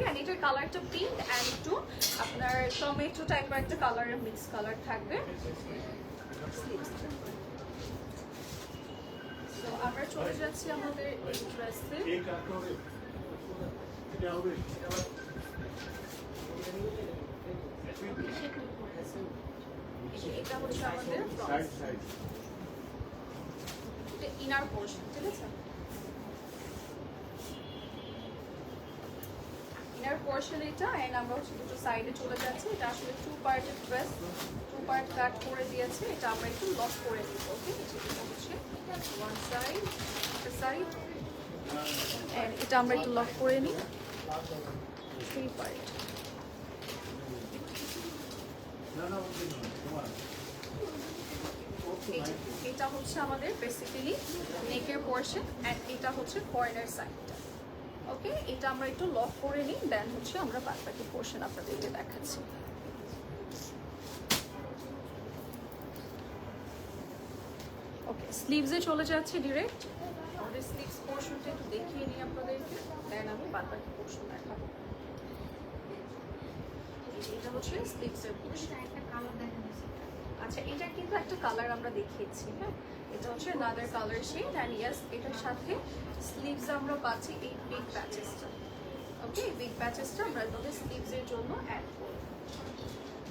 আর এটার কালারটা পিঙ্ক অ্যান্ড একটু আপনার টমেটো টাইপের একটা কালারের মিক্স কালার থাকবে। আমরা চলে যাচ্ছি আমাদের এই ড্রেসে। এটা হচ্ছে আমাদের ইনার পোর্শন, ঠিক আছে? ইনার পোর্শন এটা, এন্ড আমরা হচ্ছে দুটো সাইডে চলে যাচ্ছি। এটা আসলে 2 পার্টের ড্রেস, 2 পার্ট কাট করে দিয়েছে। এটা আমরা একটু লক করে দিব। ওকে, এটা হচ্ছে ওয়ান সাইড, একটা সাইড, এন্ড এটা আমরা একটু লক করে নিই। 3 পার্ট। এটা হচ্ছে আমাদের বেসিক্যালি নেকের পোর্শন, এন্ড এটা হচ্ছে কর্নার সাইডটা। ওকে, এটা আমরা একটু লক করে নিই, দেন হচ্ছে আমরা বাকি পোর্শন আপনাদেরকে দেখাচ্ছি। ওকে, স্লিভসে চলে যাচ্ছে ডিরেক্ট। আমাদের স্লিভস পোর্শনটা একটু দেখিয়ে নিই আপনাদেরকে, দেন আমি বাকি পোর্শন দেখাবো। এটা হচ্ছে স্লিভসের পোর্শন। আচ্ছা, এটা কিন্তু একটা কালার আমরা দেখিয়েছি, হ্যাঁ? এটা হচ্ছে another color shade, and yes, এটার সাথে স্লিভস আমরা পাচ্ছি এই বিগ প্যাচেসটা। ওকে, বিগ প্যাচেসটা আমরা তোদের স্লিভসের জন্য অ্যাড করব।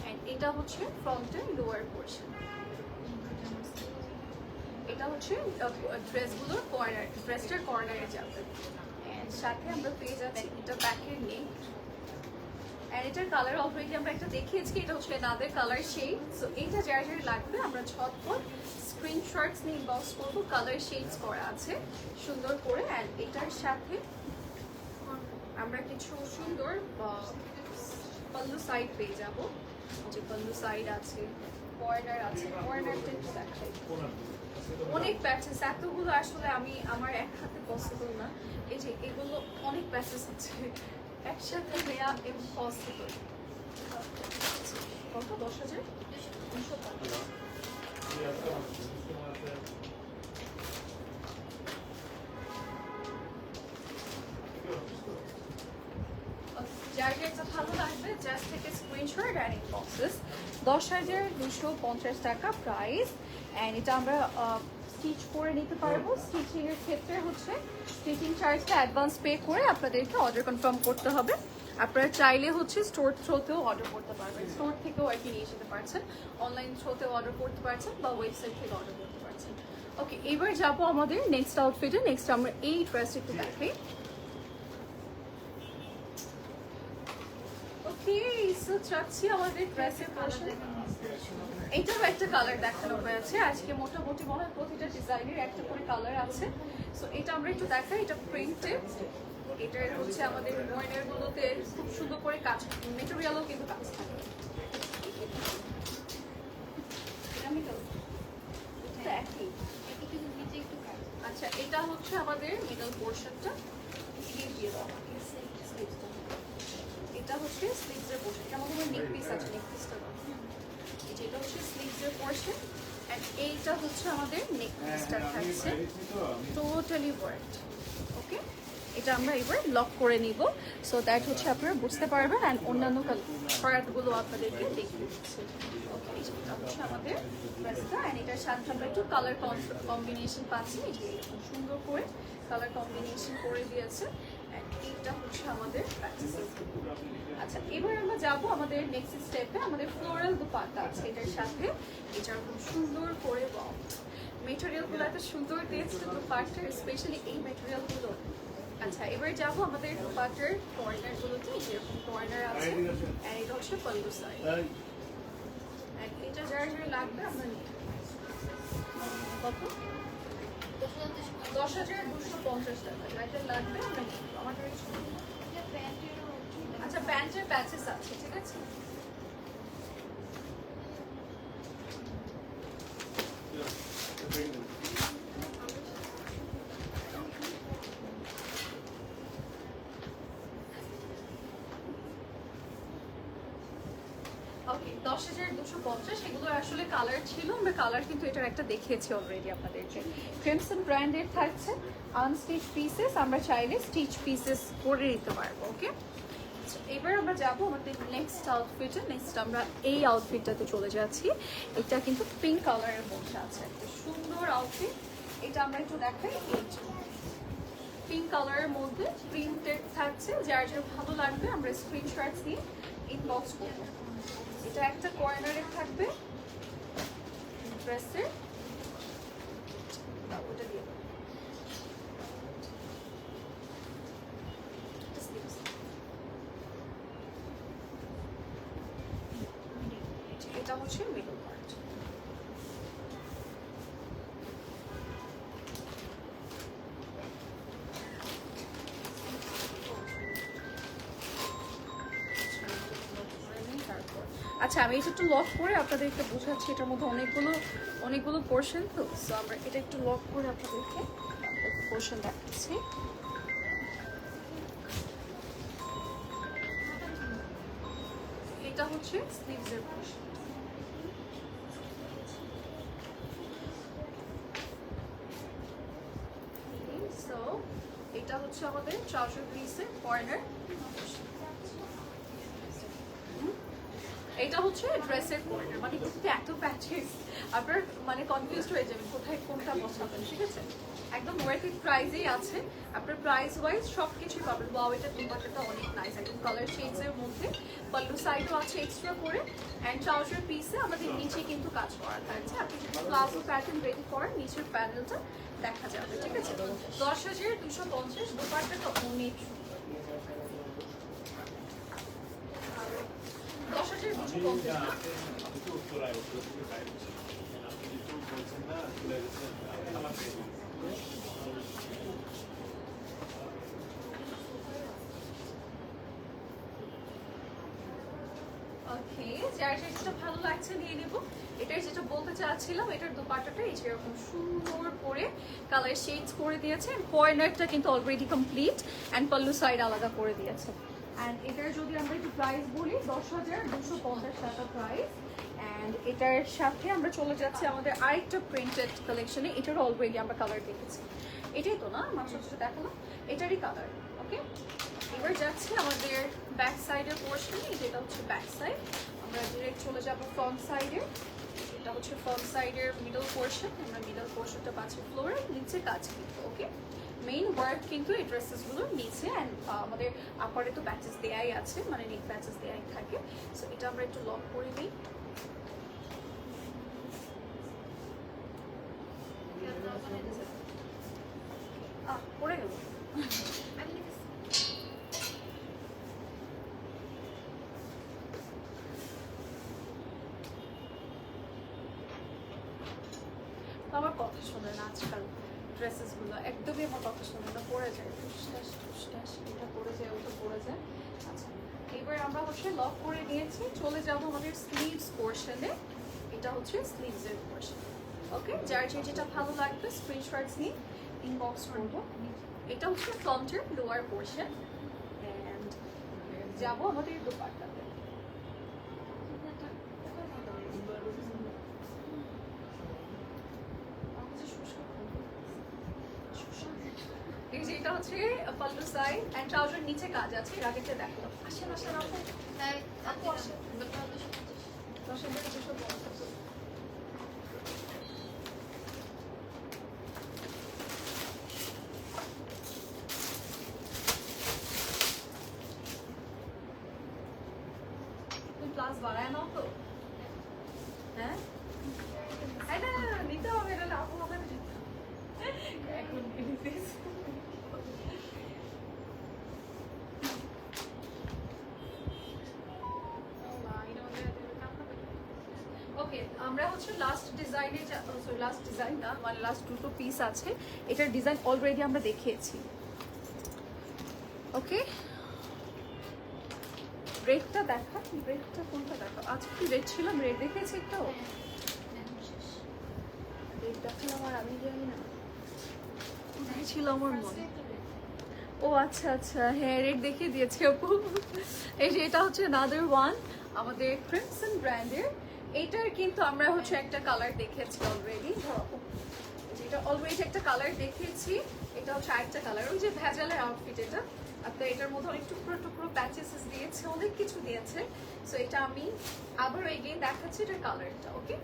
এন্ড এটা হচ্ছে ফ্রন্টের লোয়ার পোর্শন। এটা হচ্ছে ড্রেসগুলোর কর্নার, ড্রেসটার কর্নারে যাবে। এন্ড সাথে আমরা পেয়ে যাচ্ছি এটা ব্যাকের নেক, এন্ড এটার কালার অলরেডি আমরা একটা দেখিয়েছি। এটা হচ্ছে another color shade। সো এইটা যার যার লাগবে আমরা ঝটপট স্ক্রিনশটস নিয়ে ইনবক্স করবো। কালার শেডস করা আছে সুন্দর করে, অ্যান্ড এটার সাথে আমরা কিছু সুন্দর পল্লু সাইড পেয়ে যাবো। যে পল্লু সাইড আছে, কর্নার আছে, কর্নারটা একটু দেখাই। অনেক প্যাচেস, এতগুলো আসলে আমার এক হাতে পসিবল না। এই যে এগুলো অনেক প্যাচেস আছে, একসাথে নেওয়া ইম্পসিবল। কত? 10,000? যার যেটা ভালো লাগবে জাস্ট থেকে স্ক্রিনশট অ্যান্ড ইনবক্সেস। 10,250 টাকা প্রাইস, অ্যান্ড এটা আমরা স্টিচ করে নিতে পারবো। স্টিচিং এর ক্ষেত্রে হচ্ছে স্টিচিং চার্জটা অ্যাডভান্স পে করে আপনাদেরকে অর্ডার কনফার্ম করতে হবে। আপনারা চাইলে হচ্ছে স্টোর থ্রোতেও অর্ডার করতে পারবেন, স্টোর থেকেও আর কি নিয়ে যেতে পারছেন, অনলাইন থ্রোতেও অর্ডার করতে পারছেন, বা ওয়েবসাইট থেকে অর্ডার করতে পারছেন। ওকে, এবার যাবো আমাদের নেক্সট আউটফিটে। নেক্সট আমরা এই ড্রেস একটু দেখাই। ওকে, সো চাচ্ছি আমাদের ড্রেসের পোর্শন। এটাও একটা কালার দেখানো হয়েছে আজকে। মোটামুটি মনে হয় প্রতিটা ডিজাইনের একটা করে কালার আছে। সো এটা আমরা একটু দেখাই, এটা প্রিন্টেড, এটা হচ্ছে আমাদের ময়নের গুলোতে খুব সুন্দর করে কাজ, মেটেরিয়ালও কিন্তু কাজ থাকে। এটা মিডল, এটা একই। আচ্ছা এটা হচ্ছে আমাদের মিডল পোর্শনটা, দিয়ে দাও আমাকে স্লিভসটা। এটা হচ্ছে স্লিভসের পোর্শন, এটা আমাদের নেক পিস আছে, নেক পিসটা দাও। এটা হচ্ছে স্লিভসের পোর্শন এন্ড এইটা হচ্ছে আমাদের নেক পিসটা থাকছে টোটালি ওয়ার্কড। ওকে, এটা আমরা এবার লক করে নিব, সো দ্যাট হচ্ছে আপনারা বুঝতে পারবেন অ্যান্ড অন্যান্য কালারগুলো আপনাদেরকে দেখিয়ে দিচ্ছি। ওকে, এটা হচ্ছে আমাদের ড্রেসটা অ্যান্ড এটার সাথে আমরা একটু কালার কম্বিনেশন পাচ্ছি, এই যে এরকম সুন্দর করে কালার কম্বিনেশন করে দিয়েছে। এইটা হচ্ছে আমাদের প্যাচেস। আচ্ছা এবার আমরা যাব আমাদের নেক্সট স্টেপে, আমাদের ফ্লোরাল দুপাট্টা আছে এটার সাথে, এটা খুব সুন্দর করে মেটেরিয়ালগুলো এত সুন্দর দিয়েছে দুপাট্টার, স্পেশালি এই মেটেরিয়ালগুলো। আচ্ছা এবার যাব আমাদের দুপাট্টার কর্নারগুলোতে, যেরকম কর্নার আছে এন্ড এটা হচ্ছে পল্লু সাইড। এটা যার যার লাগবে আমরা নিই। কত? 10,250 টাকা। যার লাগবে আমরা নিই। আমাদের আচ্ছা প্যান্টের প্যাচেস আছে, ঠিক আছে। ওকে 10,250, এগুলো আসলে কালার ছিল, আমরা কালার কিন্তু এটার একটা দেখিয়েছি অলরেডি আপনাদেরকে। ক্রিমসন ব্র্যান্ডের থাকছে আনস্টিচ পিসেস, আমরা চাইলে স্টিচ পিসেস করে নিতে পারবো। ওকে, এবার আমরা যাবো আমাদের নেক্সট আউটফিটে। নেক্সট আমরা এই আউটফিটটাতে চলে যাচ্ছি, এটা কিন্তু পিঙ্ক কালারের মধ্যে আছে, একটা সুন্দর আউটফিট। এটা আমরা একটু দেখাই, এই পিঙ্ক কালারের মধ্যে প্রিন্টেড থাকছে, যার যার ভালো লাগবে আমরা স্ক্রিনশট দিয়ে ইনবক্স করবো। এটা একটা কর্নারে থাকবে ড্রেসের, ওটা দিয়ে দাও। এটা হচ্ছে মিডল পার্ট। আচ্ছা আমি এটা একটু লক করে আপনাদেরকে বোঝাচ্ছি, এটার মধ্যে অনেকগুলো পোর্শন, তো সো আমরা এটা একটু লক করে আপনাদেরকে পোর্শন দেখাচ্ছি। এটা হচ্ছে স্লিভসের পোর্শন। সো এটা হচ্ছে আমাদের ট্রাউজার পিসের কর্নার, এটা হচ্ছে ড্রেসের কর্নার। মানে কিন্তু এত প্যাচেস আপনার মানে কনফিউজড হয়ে যাবেন কোথায় কোনটা বসাবেন, ঠিক আছে। একদম ওয়ার্থ ইট প্রাইসেই আছে, আপনার প্রাইস ওয়াইজ সব কিছুই পাবেন। ওয়াও, এটা দুপাট্টাটা অনেক নাইস, একদম কালার শেডসের মধ্যে, পল্লু সাইডও আছে এক্সট্রা করে অ্যান্ড ট্রাউজার পিসে আমাদের নিচে কিন্তু কাজ করা থাকছে। আপনি যদি প্লাজো প্যাটার্ন রেডি করেন নিচের প্যানেলটা দেখা যাবে, ঠিক আছে। 10,250, দুপাট্টাটা অনেক 10,250। ওকে, যার যেটা ভালো লাগছে নিয়ে নেব। এটাই যেটা বলতে চাচ্ছিলাম, এটার দুপাট্টাটা এই যেরকম সুন্দর করে কালার শেডস করে দিয়েছে, কর্নারটা কিন্তু already complete and pallu side আলাদা করে দিয়েছে। অ্যান্ড এটার যদি আমরা একটু প্রাইস বলি, 10,250 টাকা প্রাইস। অ্যান্ড এটার সাথে আমরা চলে যাচ্ছি আমাদের আরেকটা প্রিন্টেড কালেকশনে, এটারও অলরেডি আমরা কালার দেখেছি। এটাই তো না মাত্র যেটা দেখালাম, এটারই কালার। ওকে, এবার যাচ্ছি আমাদের ব্যাক সাইডের পোর্শনে, যেটা হচ্ছে ব্যাক সাইড। আমরা ডিরেক্ট চলে যাবো ফ্রন্ট সাইডে, এটা হচ্ছে ফ্রন্ট সাইডের মিডল পোর্শন। আমরা মিডল পোর্শনটা পাচ্ছি ফ্লোরের নিচে কাজ কিন্তু। ওকে, মেইন ওয়ার্ক কিন্তু এই ড্রেসেসগুলোর নিচে অ্যান্ড আমাদের আপারে তো প্যাচেস দেয়াই আছে, মানে নেক প্যাচেস দেয়াই থাকে। সো এটা আমরা একটু লক করে নিই। পড়ে গেল। আমার কথা শোনে না আজকাল, ড্রেসেস গুলো একদমই আমার কথা শোনে না, পড়ে যায় টুসটাস টুসটাস, এটা পড়ে যায় ওটা পড়ে যায়। আচ্ছা এবার আমরা হচ্ছে লক করে নিয়েছি, চলে যাব আমাদের স্লিভস পোর্শনে। এটা হচ্ছে স্লিভসের পোর্শন। ওকে, যার যেটা ভালো লাগবে স্ক্রিনশটস নিয়ে ইনবক্স করবো। এটা হচ্ছে ফ্রন্টের লোয়ার পোর্শন এন্ড যাব আমাদের দোপাট্টাতে। এই যে এটা হচ্ছে পাল্লু সাইড এন্ড ট্রাউজার নিচে কাজ আছে, এর আগেটা দেখো। আসেন আসেন আসেন, আপু আসেন। দশের দিকে যেসব বন্ধ আছে। তুমি ক্লাস বাড়ায় নাও তো, হ্যাঁ? না নিতে হবে, এটা আপু হবে না এখন ওকে, আমরা হচ্ছে লাস্ট ডিজাইনে লাস্ট ডিজাইন না মানে লাস্ট দুটো পিস আছে, এটার ডিজাইন অলরেডি আমরা দেখিয়েছি। ওকে, রেডটা দেখা, রেডটা কোনটা দেখা, আজকে কি রেড ছিলাম, রেড দেখেছি একটু, রেড দেখালাম আর আমি জানি না কোথায় ছিল আমার মনে। ও আচ্ছা আচ্ছা, হ্যাঁ রেড দেখিয়ে দিয়েছে আপু। এই যে এটা হচ্ছে another one আমাদের ক্রিমসন ব্র্যান্ডের। এটার কিন্তু আমরা হচ্ছে একটা কালার দেখেছি অলরেডি, যেটা অলরেডি একটা কালার দেখিয়েছি। এটা হচ্ছে আরেকটা কালার, ওই যে ভেজালের আউটফিট এটা। আপনার এটার মধ্যে অনেক টুকরো টুকরো প্যাচেস দিয়েছে, অনেক কিছু দিয়েছে। সো এটা আমি আবার এগেইন দেখাচ্ছি এটার কালারটা। ওকে,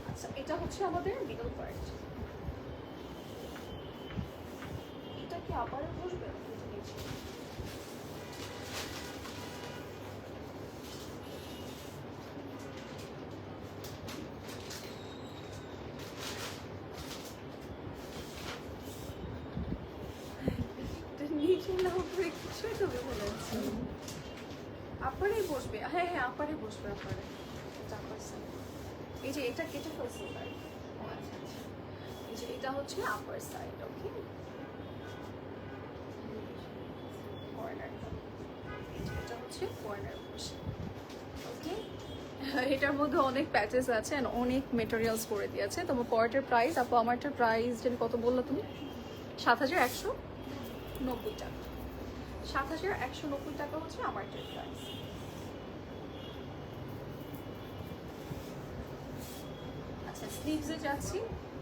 আচ্ছা এটা হচ্ছে আমাদের মিডল পার্ট। এটা কি আবার বসবে? নিচে না উপরে কিছুই তো বলে যাচ্ছে। আপারেই বসবে, হ্যাঁ হ্যাঁ আপারে বসবে, আপারে। এটা আপার সাইড। এই যে এটা কেটে ফেলছে ভাই। আচ্ছা আচ্ছা, এই যে এটা হচ্ছে আপার সাইড। ওকে, কর্নারটা, এটা হচ্ছে কর্নার পোর্শন। ওকে, এটার মধ্যে অনেক প্যাচেস আছে আর অনেক মেটেরিয়ালস করে দিয়েছে। তোমার পরের প্রাইস আপু, আমারটার প্রাইস যেন কত বললো তুমি? 7,190 টাকা। 7,190 টাকা হচ্ছে আমারটার প্রাইস। আচ্ছা স্লিভসে যাচ্ছি,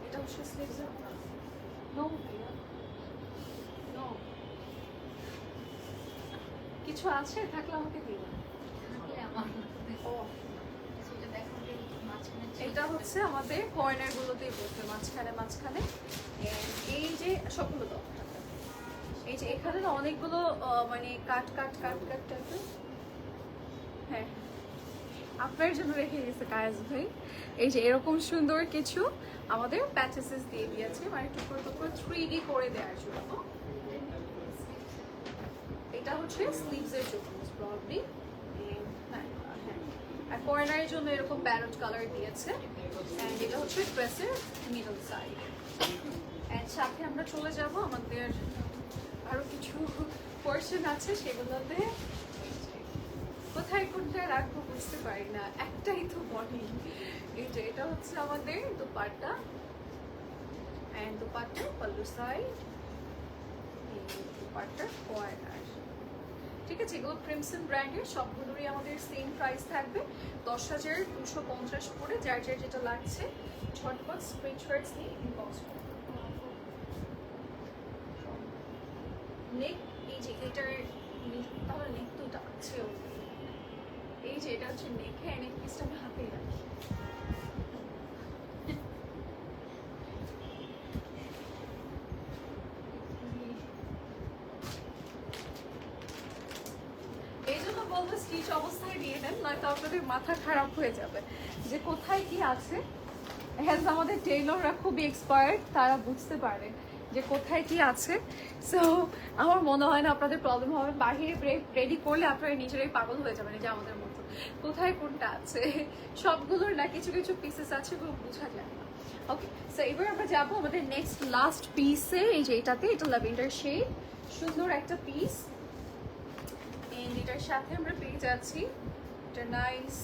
এটা হচ্ছে স্লিভসে। নো নো, কিছু আছে থাকলে আমাকে দিও। ও এটা হচ্ছে আমাদের কর্নার গুলোতেই বসবে, মাঝখানে মাঝখানে। এই যে সবগুলো দাও, এই যে এখানে না অনেকগুলো মানে কাট কাট কাট কাট টাইপের। হ্যাঁ আপনার জন্য রেখে গেছে কায়েস ভাই। এই যে এরকম সুন্দর কিছু আমাদের প্যাচেসেস দিয়ে দিয়েছে, মানে টুকরো টুকরো 3D করে দেওয়ার জন্য। এটা হচ্ছে স্লিভসের জন্য প্রবাবলি, হ্যাঁ হ্যাঁ। আর কর্নারের জন্য এরকম প্যারট কালার দিয়েছে। অ্যান্ড এটা হচ্ছে ড্রেসের মিডল সাইড। অ্যান্ড সাথে আমরা চলে যাব আমাদের আরো কিছু পোর্শন আছে, সেগুলোতে কোথায় কোনটা রাখবো বুঝতে পারি না, একটাই তো বডি। এই যে এটা হচ্ছে আমাদের দোপাট্টা এন্ড দোপাট্টা পাল্লু সাইড, দোপাট্টার কর্নার। ঠিক আছে, এগুলো ক্রিমসন ব্র্যান্ডের, সবগুলোরই আমাদের সেম প্রাইস থাকবে 10,250 করে। যার যার যেটা লাগছে ঝটপট স্ক্রিনশটস নিয়ে ইনবক্স করুন। নেক, এই যে এটার তাহলে নেক তো আছে, এই যে এটা হচ্ছে নেক। হ্যাঁ নেক পিসটা আমি হাতেই রাখি। এই জন্য বলবো স্টিচ অবস্থায় দিয়ে দেন, নয়তো আপনাদের মাথা খারাপ হয়ে যাবে যে কোথায় কি আছে। হ্যাঁ আমাদের টেইলররা খুবই এক্সপার্ট, তারা বুঝতে পারে যে কোথায় কি আছে। সো আমার মনে হয় না আপনাদের প্রবলেম হবে। বাহিরে রেডি করলে আপনারা নিজেরাই পাগল হয়ে যাবেন, যে আমাদের মতো কোথায় কোনটা আছে। সবগুলোর না কিছু কিছু পিসেস আছে, ওগুলো বোঝা যায় না। ওকে, সো এবার আমরা যাবো আমাদের নেক্সট লাস্ট পিসে। এই যে এটাতে, এটা ল্যাভেন্ডার শেড, সুন্দর একটা পিস। এন্ড এটার সাথে আমরা পেয়ে যাচ্ছি একটা নাইস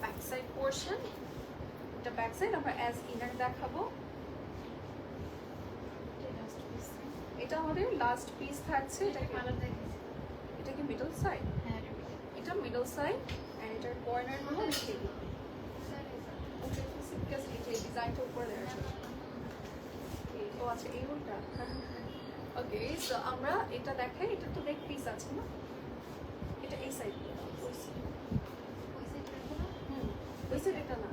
ব্যাক সাইড পোর্শন। এটা ব্যাক সাইড, আমরা অ্যাজ ইনার দেখাবো। এটা আমাদের লাস্ট পিস থাকছে। এটা কি মিডল সাইড? এটা মিডল সাইড এন্ড এটার কর্নার গুলো লিখে দিই। ওকে, বিকজ এটা ডিজাইনটা উপরে দেওয়া আছে। ও আচ্ছা, এই রুলটা। ওকে, সো আমরা এটা দেখাই। এটা তো নেক পিস আছে না, এটা এই সাইড, ওই সাইড এটা না।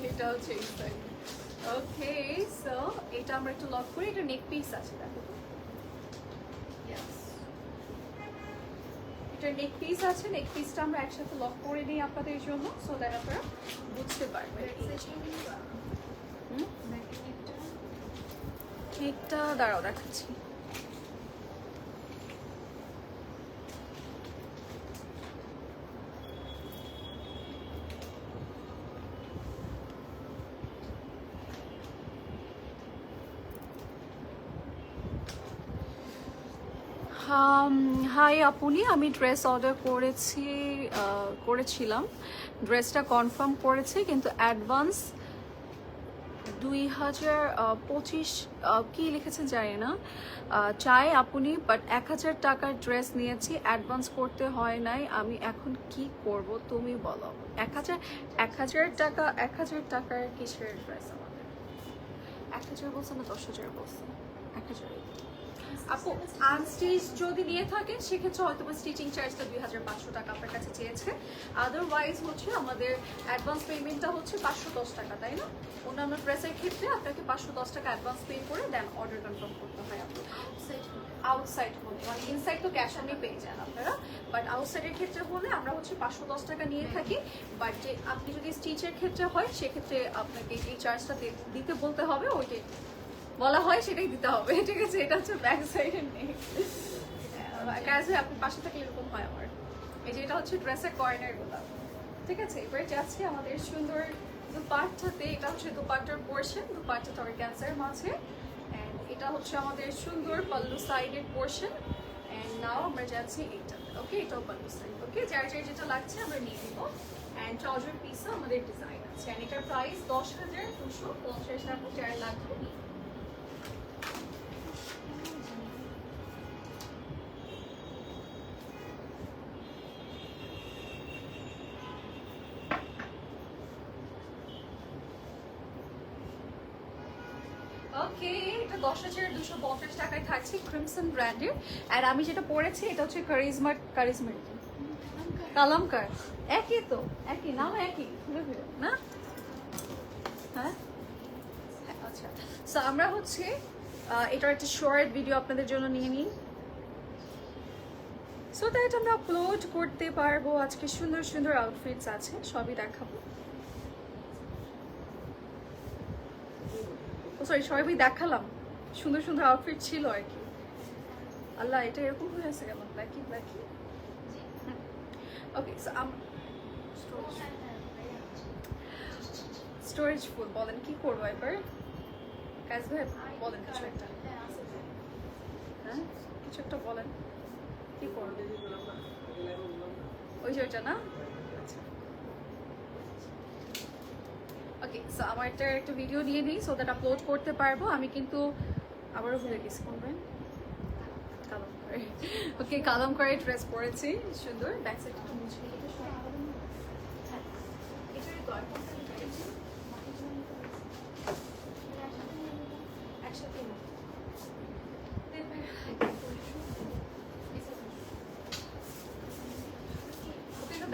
এটা হচ্ছে এই সাইড। ওকে, সো এটা আমরা একটু লক করি। এটা নেক পিস আছে, দেখো তো। এটা নেক পিস আছে। নেক পিসটা আমরা একসাথে লক করে দিই আপনাদের জন্য, সো দ্যাট আপনারা বুঝতে পারবেন। নেকটা দাঁড়াও দেখাচ্ছি। হাই আপুনি, আমি ড্রেস অর্ডার করেছিলাম। ড্রেসটা কনফার্ম করেছি, কিন্তু অ্যাডভান্স 2025 কি লিখেছেন জানি না, চাই আপনি, বাট 1000 টাকার ড্রেস নিয়েছি, অ্যাডভান্স করতে হয় নাই। আমি এখন কি করব তুমি বলো। 1000 টাকার কিসের ড্রেস? আমাদের 1000 বলছে না 10,000 বলছে? 1000। আপু আনস্টিচ যদি নিয়ে থাকেন সেক্ষেত্রে হয়তো স্টিচিং চার্জটা 2500 টাকা আপনার কাছে চেয়েছে। আদারওয়াইজ হচ্ছে আমাদের অ্যাডভান্স পেমেন্টটা হচ্ছে 510 টাকা, তাই না? অন্যান্য ড্রেসের ক্ষেত্রে আপনাকে 510 টাকা অ্যাডভান্স পে করে দেন অর্ডার কনফার্ম করতে হয়। আপনি আউটসাইড হলে, মানে ইনসাইড তো ক্যাশ অনলি পেয়ে যান আপনারা, বাট আউটসাইডের ক্ষেত্রে হলে আমরা হচ্ছে 510 টাকা নিয়ে থাকি। বাট যে আপনি যদি স্টিচের ক্ষেত্রে হয় সেক্ষেত্রে আপনাকে এই চার্জটা দিতে বলতে হবে, ওইটাই বলা হয়, সেটাই দিতে হবে। ঠিক আছে, এটা হচ্ছে ব্যাক সাইডের নেই। কাজ হয় আপনি পাশে থাকলে এরকম হয় আমার। এই যে এটা হচ্ছে ড্রেসের কর্নার গুলা। ঠিক আছে, এবারে যাচ্ছি আমাদের সুন্দর দুপাট্টাতে। এটা হচ্ছে দুপাট্টার পোর্শন, দুপাট্টাটা ক্যান্সার মাঝে। অ্যান্ড এটা হচ্ছে আমাদের সুন্দর পাল্লু সাইডের পোর্শন। অ্যান্ড নাও আমরা যাচ্ছি এইটাতে। ওকে, এটাও পাল্লু সাইড। ওকে, যার যেটা লাগছে আমরা নিয়ে নিব। অ্যান্ড ট্রাউজার পিসও আমাদের ডিজাইন আছে। অ্যান্ড এটার প্রাইস 10,250 টাকা, যার লাগবে নিয়ে। ওকে, এটা 10,250 টাকায় থাকছে, ক্রিমসন ব্র্যান্ডের। আর আমি যেটা পরেছি এটা হচ্ছে কালামকার। একই তো, একই নাম, একই না? হ্যাঁ, আচ্ছা। সো আমরা হচ্ছে এটার একটা শর্ট ভিডিও আপনাদের জন্য নিয়ে নিই, সো দ্যাট আমরা আপলোড করতে পারবো। আজকে সুন্দর সুন্দর আউটফিটস আছে, সবই দেখাবো। সরি, সবাই দেখালাম, সুন্দর সুন্দর আউটফিট ছিল আর কি। আল্লাহ, এটা এরকম হয়ে আছে কেন? Blackie Blackie. Okay, so storage full বলেন, কি করবো এবার? কাজ ভাই বলেন কিছু একটা। হ্যাঁ, কিছু একটা বলেন, কি করবো? ওই যে ওইটা না? ওকে, সো আমার একটা ভিডিও নিয়ে নিই, সো দ্যাট আপলোড করতে পারবো। আমি কিন্তু আবারও ভুলে গেছি করবেন। ওকে, কালামকারি ড্রেস পরেছি, সুন্দর। ব্যাক সাইড একটু মুছে একসাথে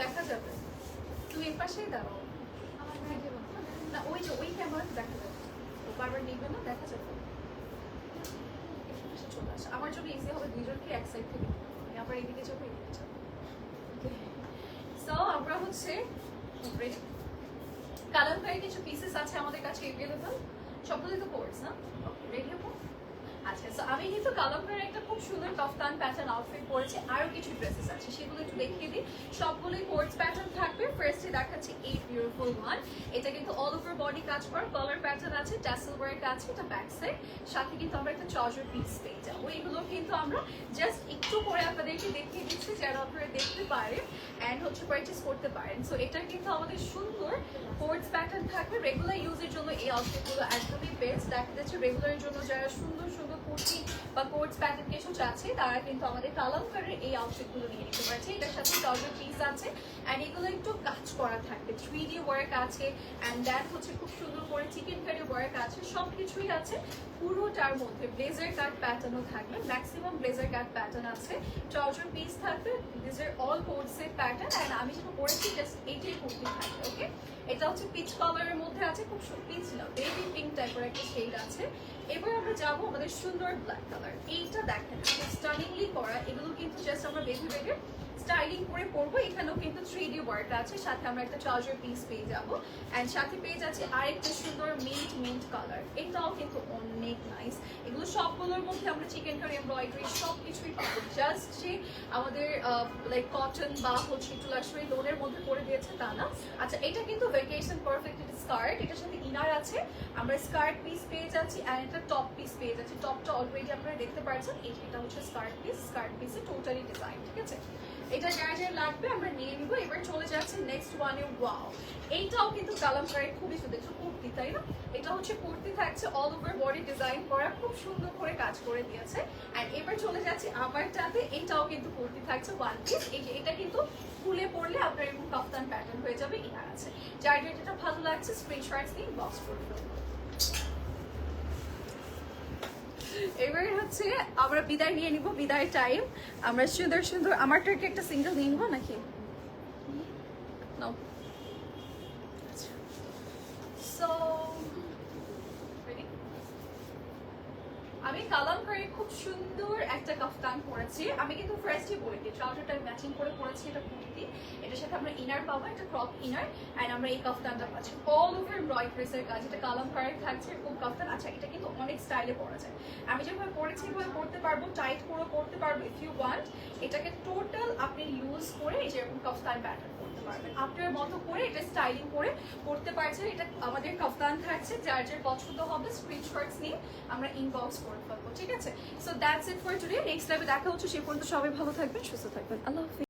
দেখা যাবে। তুমি এর পাশেই দাঁড়াও না, ওই যে ওই ক্যামেরাতে দেখা যাবে, বারবার নিবে না, দেখা যাবে। চলে আসে, আমার জন্য ইজি হবে, দুইজনকে এক সাইড থেকে আবার এদিকে যাবো, এদিকে যাবো। সো আমরা হচ্ছে কালামকারি কিছু পিসেস আছে আমাদের কাছে অ্যাভেলেবল, সবগুলোই তো কোর্স না। রেডি হবো। আচ্ছা, সো আমি কিন্তু কালামকারের একটা খুব সুন্দর কাফতান প্যাটার্ন আউটফিট পরেছি, আরো কিছু ড্রেসেস আছে সেগুলো একটু দেখিয়ে দিই। সবগুলোই কোর্স প্যাটার্ন থাকবে। ফার্স্টে দেখাচ্ছি এই বিউটিফুল ওয়ান, এটা কিন্তু অল ওভার বডি কাজ করা, কলার প্যাটার্ন আছে, ট্যাসেল ওয়ার্ক আছে, এটা ব্যাক সাইড, সাথে কিন্তু আমরা একটা ট্রাউজার পিস পেয়ে যাবো। এগুলো কিন্তু আমরা জাস্ট একটু করে আপনাদেরকে দেখিয়ে দিচ্ছি যেন আপনারা দেখতে পারেন অ্যান্ড হচ্ছে পারচেস করতে পারেন। সো এটা কিন্তু আমাদের সুন্দর কোর্স প্যাটার্ন থাকবে। রেগুলার ইউজের জন্য এই আউটফিটগুলো একদমই বেস্ট। দেখা যাচ্ছে রেগুলারের জন্য যারা সুন্দর সুন্দর কুর্তি বা কোর্স প্যাটার্ন কিছু চাচ্ছে তারা কিন্তু আমাদের কালামকারের এই আউটফিটগুলো নিয়ে নিতে পারছে। এটার সাথে ট্রাউজার পিস আছে অ্যান্ড এগুলো একটু কাজ করা থাকবে, 3D ওয়ার্ক আছে অ্যান্ড দ্যাট হচ্ছে খুব সুন্দর করে চিকেন কারি ওয়ার্ক আছে, সব কিছুই আছে পুরোটার মধ্যে। ব্লেজার কাট প্যাটার্নও থাকবে, ম্যাক্সিমাম ব্লেজার কাট প্যাটার্ন আছে, ট্রাউজার পিস থাকবে, দিস আর অল কোর্সের প্যাটার্ন। অ্যান্ড আমি যেটা পরেছি জাস্ট এইটাই কুর্তি থাকবে। ওকে, এটা হচ্ছে পিচ কালারের মধ্যে আছে, খুব পিচ না বেবি পিঙ্ক টাইপের একটা শেড আছে। এবার আমরা যাবো আমাদের সুন্দর ব্ল্যাক কালার। এইটা দেখেন স্টানিংলি করা, এগুলো কিন্তু জাস্ট আমরা বেবি বেবি স্টাইলিং করে পরবো। এখানেও কিন্তু 3D ওয়ার্ক আছে, সাথে আমরা একটা ট্রাউজার পিস পেয়ে যাবো অ্যান্ড সাথে পেয়ে যাচ্ছি আরেকটা সুন্দর মিন্ট কালার। এটাও কিন্তু অনেক নাইস। এগুলো সবগুলোর মধ্যে আমরা চিকেন কারি এমব্রয়ডারি সব কিছুই পাবো, জাস্ট যে আমাদের লাইক কটন বা হচ্ছে একটু লাক্সারি লোনের মধ্যে করে দিয়েছে তা না। আচ্ছা, এটা কিন্তু ভ্যাকেশন পারফেক্ট স্কার্ট, এটার সাথে ইনার আছে, আমরা স্কার্ট পিস পেয়ে যাচ্ছি অ্যান্ড একটা টপ পিস পেয়ে যাচ্ছি। টপটা অলরেডি আপনারা দেখতে পাচ্ছেন, এটা হচ্ছে স্কার্ট পিসে টোটালি ডিজাইন। ঠিক আছে, এটা যার যার লাগবে আমরা নিয়ে নিবো। এবার চলে যাচ্ছে নেক্সট ওয়ানে। ওয়াও, এইটাও কিন্তু কালামকারী খুবই সুন্দর, কুর্তি তাই না? এটা হচ্ছে কুর্তি থাকছে, অল ওভার বডি ডিজাইন করা, খুব সুন্দর করে কাজ করে দিয়েছে। অ্যান্ড এবার চলে যাচ্ছে আমারটাতে, এটাও কিন্তু কুর্তি থাকছে ওয়ান পিস। এই যে এটা কিন্তু খুলে পড়লে আপনার এরকম কাফতান প্যাটার্ন হয়ে যাবে, ইনার আছে। যার যেটা ভালো লাগছে স্ক্রিনশটস নিয়ে বক্স করে ফেলবো। এবার হচ্ছে আমরা বিদায় নিয়ে নিব, বিদায় টাইম। আমরা সুন্দর সুন্দর আমারটাকে একটা সিঙ্গেল নিয়ে নিবো নাকি? সো আমি কালামকারী খুব সুন্দর একটা কাফতান পরেছি। আমি কিন্তু ফার্স্টে বলেছি ট্রাউজারটা ম্যাচিং করে পরেছি, এটা কুর্তি, এটার সাথে আমরা ইনার পাবো, একটা ক্রপ ইনার অ্যান্ড আমরা এই কাফতানটা পাচ্ছি অল ওভার এমব্রয়ডারিজের কাজ। এটা কালামকারী থাকছে এরকম কাফতান। আচ্ছা, এটা কিন্তু অনেক স্টাইলে পরা যায়, আমি যেভাবে পরেছি এভাবে পরতে পারবো, টাইট করে পরতে পারবো ইফ ইউ ওয়ান্ট। এটাকে টোটাল আপনি ইউজ করে এই যে এরকম কাফতান প্যাটার্ন করতে পারবেন, আপনার মতো করে এটা স্টাইলিং করে পরতে পারছেন। এটা আমাদের কাফতান থাকছে, যার যার পছন্দ হবে স্ক্রিনশটস নিয়ে আমরা ইনবক্স করে ফেলবো। ঠিক আছে, so that's it for today. Next লাইভে দেখা হচ্ছে, সে পর্যন্ত সবাই ভালো থাকবেন, সুস্থ থাকবেন। আল্লাহ হাফিজ।